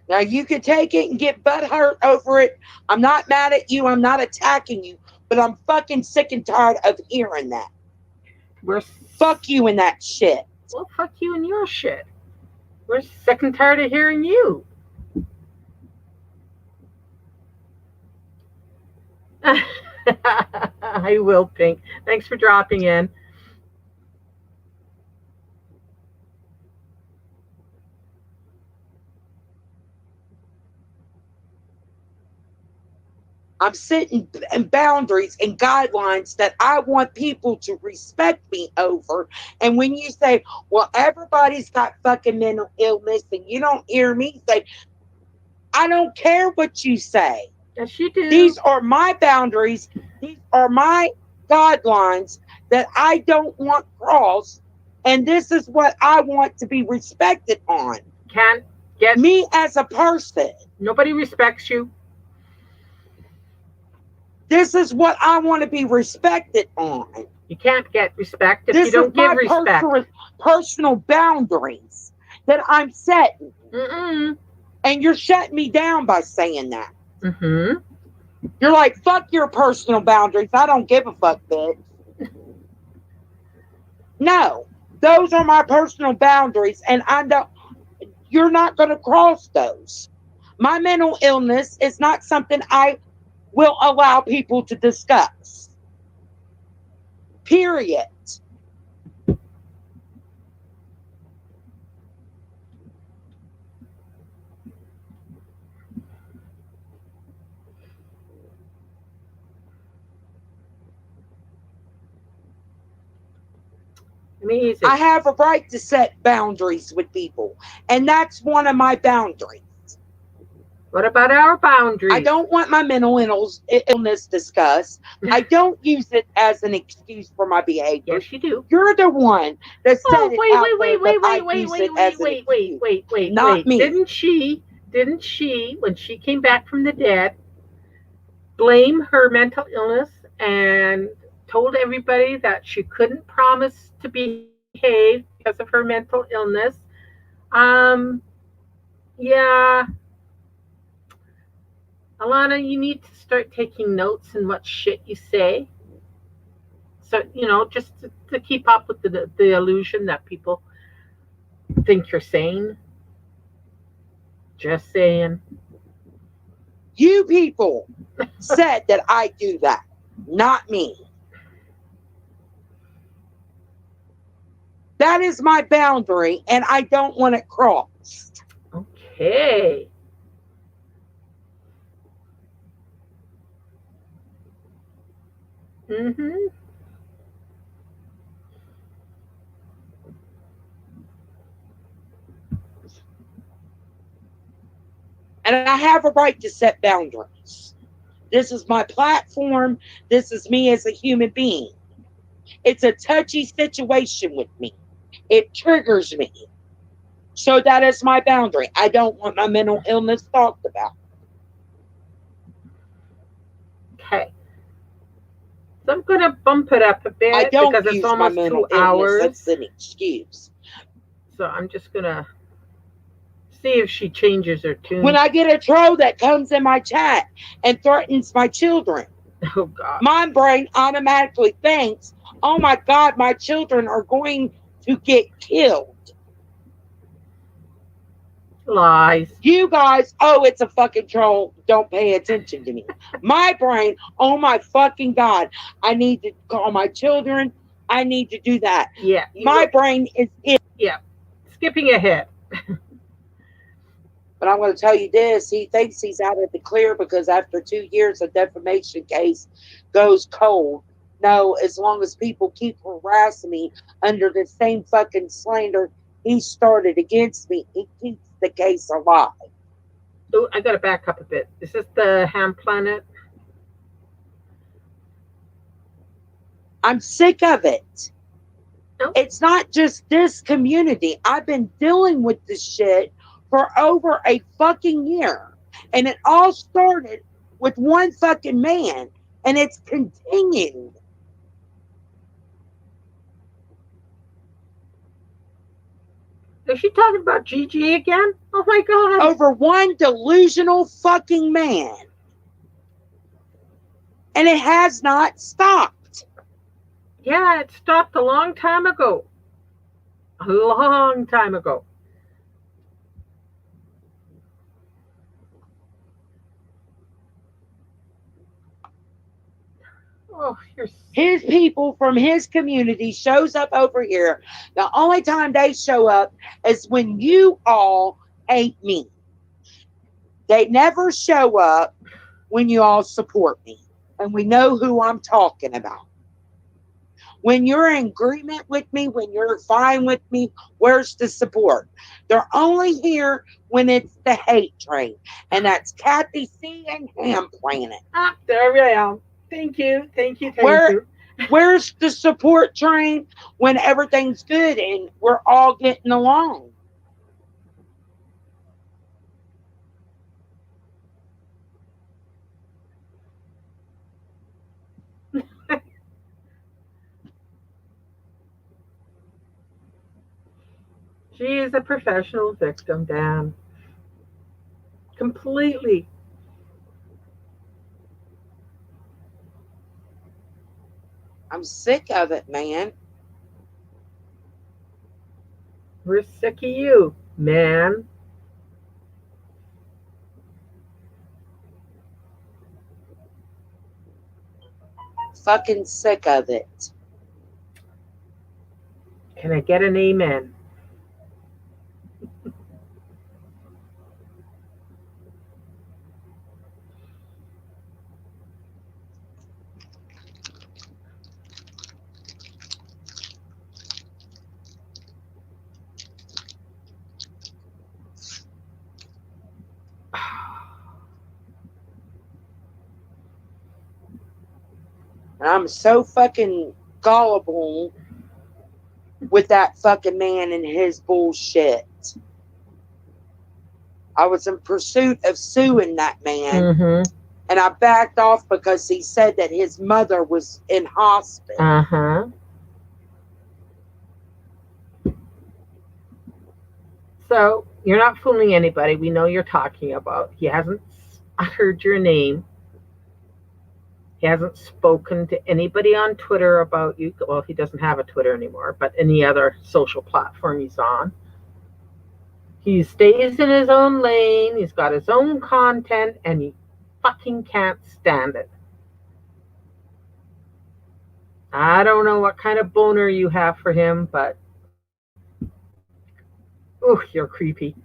Now you can take it and get butthurt over it. I'm not mad at you. I'm not attacking you. But I'm fucking sick and tired of hearing that. We're Fuck you and that shit. well, fuck you and your shit. We're sick and tired of hearing you. I will, Pink. Thanks for dropping in. I'm setting boundaries and guidelines that I want people to respect me over. And when you say, well, everybody's got fucking mental illness and you don't hear me say, I don't care what you say. Yes, you do. These are my boundaries. These are my guidelines that I don't want crossed. And this is what I want to be respected on. Can't get Me as a person. nobody respects you. This is what I want to be respected on. You can't get respect if you This is don't give my respect. personal boundaries that I'm setting. Mm-mm. And you're shutting me down by saying that. Mm-hmm. You're like, fuck your personal boundaries. I don't give a fuck, bitch. No, those are my personal boundaries, and you're not going to cross those. My mental illness is not something I will allow people to discuss. Period. Amazing. I have a right to set boundaries with people, and that's one of my boundaries. What about our I boundaries? don't want my mental illness discussed. I don't use it as an excuse for my behaviors. Yes, you do. You're the one that said Oh, it wait, out wait, there wait, that wait, I wait, wait, use it wait, as wait, an wait, wait, excuse, wait, wait, not wait. me. Didn't she, when she came back from the dead, blame her mental illness and told everybody that she couldn't promise to behave because of her mental illness? Um, yeah, Alana, you need to start taking notes in what shit you say. So, just to keep up with the illusion that people think you're sane. Just saying. You people said that I do that, not me. That is my boundary, and I don't want it crossed. Okay. Mm-hmm. And I have a right to set boundaries. This is my platform. This is me as a human being. It's a touchy situation with me. It triggers me. So that is my boundary. I don't want my mental illness talked about. Okay. So I'm going to bump it up a I bit don't because it's use my almost mental two illness as hours. an excuse. So I'm just going to see if she changes her When tune. I get a troll that comes in my chat and threatens my children, Oh, God. my brain automatically thinks, oh my God, my children are going to get killed. Lies. You guys, oh, it's a fucking troll. Don't pay attention to me. My brain, oh my fucking God, I need to call my children. I need to do that. Yeah. My brain is it. Yeah. Skipping ahead. But I'm going to tell you this, he thinks he's out of the clear because after 2 years, a defamation case goes cold. No, as long as people keep harassing me under the same fucking slander he started against me, he keeps the case alive. Oh, I got to back up a bit. Is this the Ham Planet? I'm sick of it. No. It's not just this community. I've been dealing with this shit for over a fucking year. And it all started with one fucking man. And it's continued. Is she talking about Gigi again? Oh, my God. Over one delusional fucking man. And it has not stopped. Yeah, it stopped a long time ago. A long time ago. Oh, you're. His people from his community shows up over here. The only time they show up is when you all hate me. They never show up when you all support me. And we know who I'm talking about. When you're in agreement with me, when you're fine with me, where's the support? They're only here when it's the hate train. And that's Kathy C and Ham Planet. Ah, there I am. Thank you. Thank you. Thank Where you. where's the support train when everything's good and we're all getting along? She is a professional victim, Dan. Completely. I'm sick of it, man. We're sick of you, man. Fucking sick of it. Can I get an amen? And I'm so fucking gullible with that fucking man and his bullshit. I was in pursuit of suing that man, and I backed off because he said that his mother was in hospital. So you're not fooling anybody. We know you're talking about. He hasn't uttered your name. He hasn't spoken to anybody on Twitter about you. Well, he doesn't have a Twitter anymore, but any other social platform he's on. He stays in his own lane. He's got his own content, and he fucking can't stand it. I don't know what kind of boner you have for him, but ooh, you're creepy.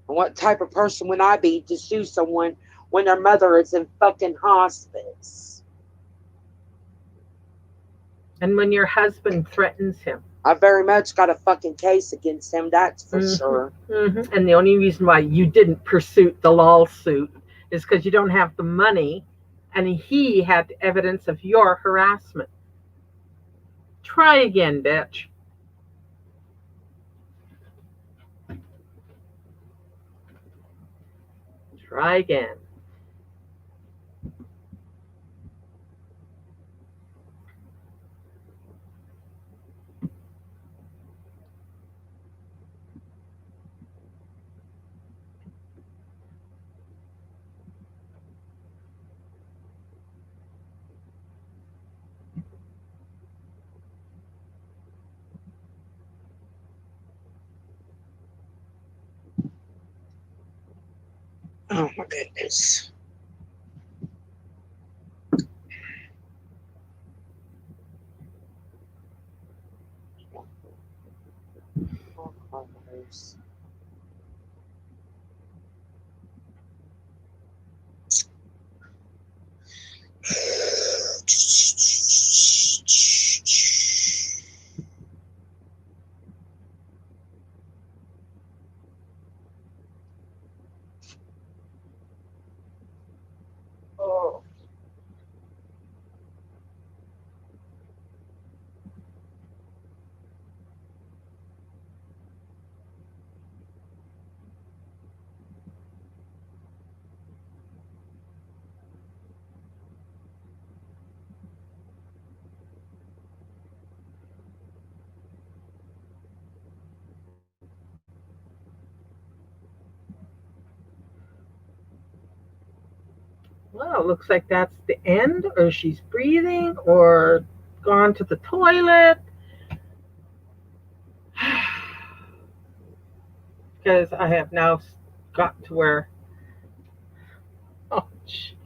What type of person would I be to sue someone when their mother is in fucking hospice? And when your husband threatens him. I very much got a fucking case against him, that's for sure. And the only reason why you didn't pursue the lawsuit is because you don't have the money, and he had evidence of your harassment. Try again, bitch. Try again. Oh my goodness. Oh. Well, it looks like that's the end, or she's breathing, or gone to the toilet. Because I have now gotten to where. Oh, jeez.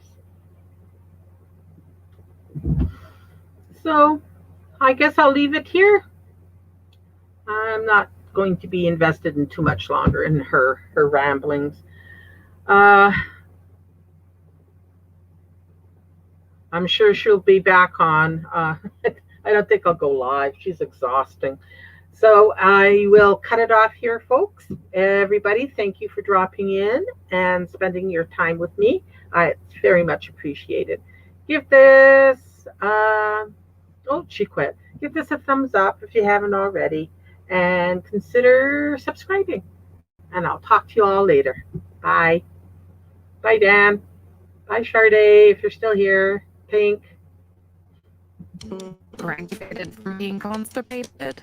So, I guess I'll leave it here. I'm not going to be invested in too much longer in her ramblings. Uh, I'm sure she'll be back on. I don't think I'll go live. She's exhausting. So I will cut it off here, folks. Everybody, thank you for dropping in and spending your time with me. It's very much appreciated. Give this, oh, she quit. Give this a thumbs up if you haven't already, and consider subscribing. And I'll talk to you all later. Bye. Bye, Dan. Bye, Sade, if you're still here. Pink. Graduated from being constipated.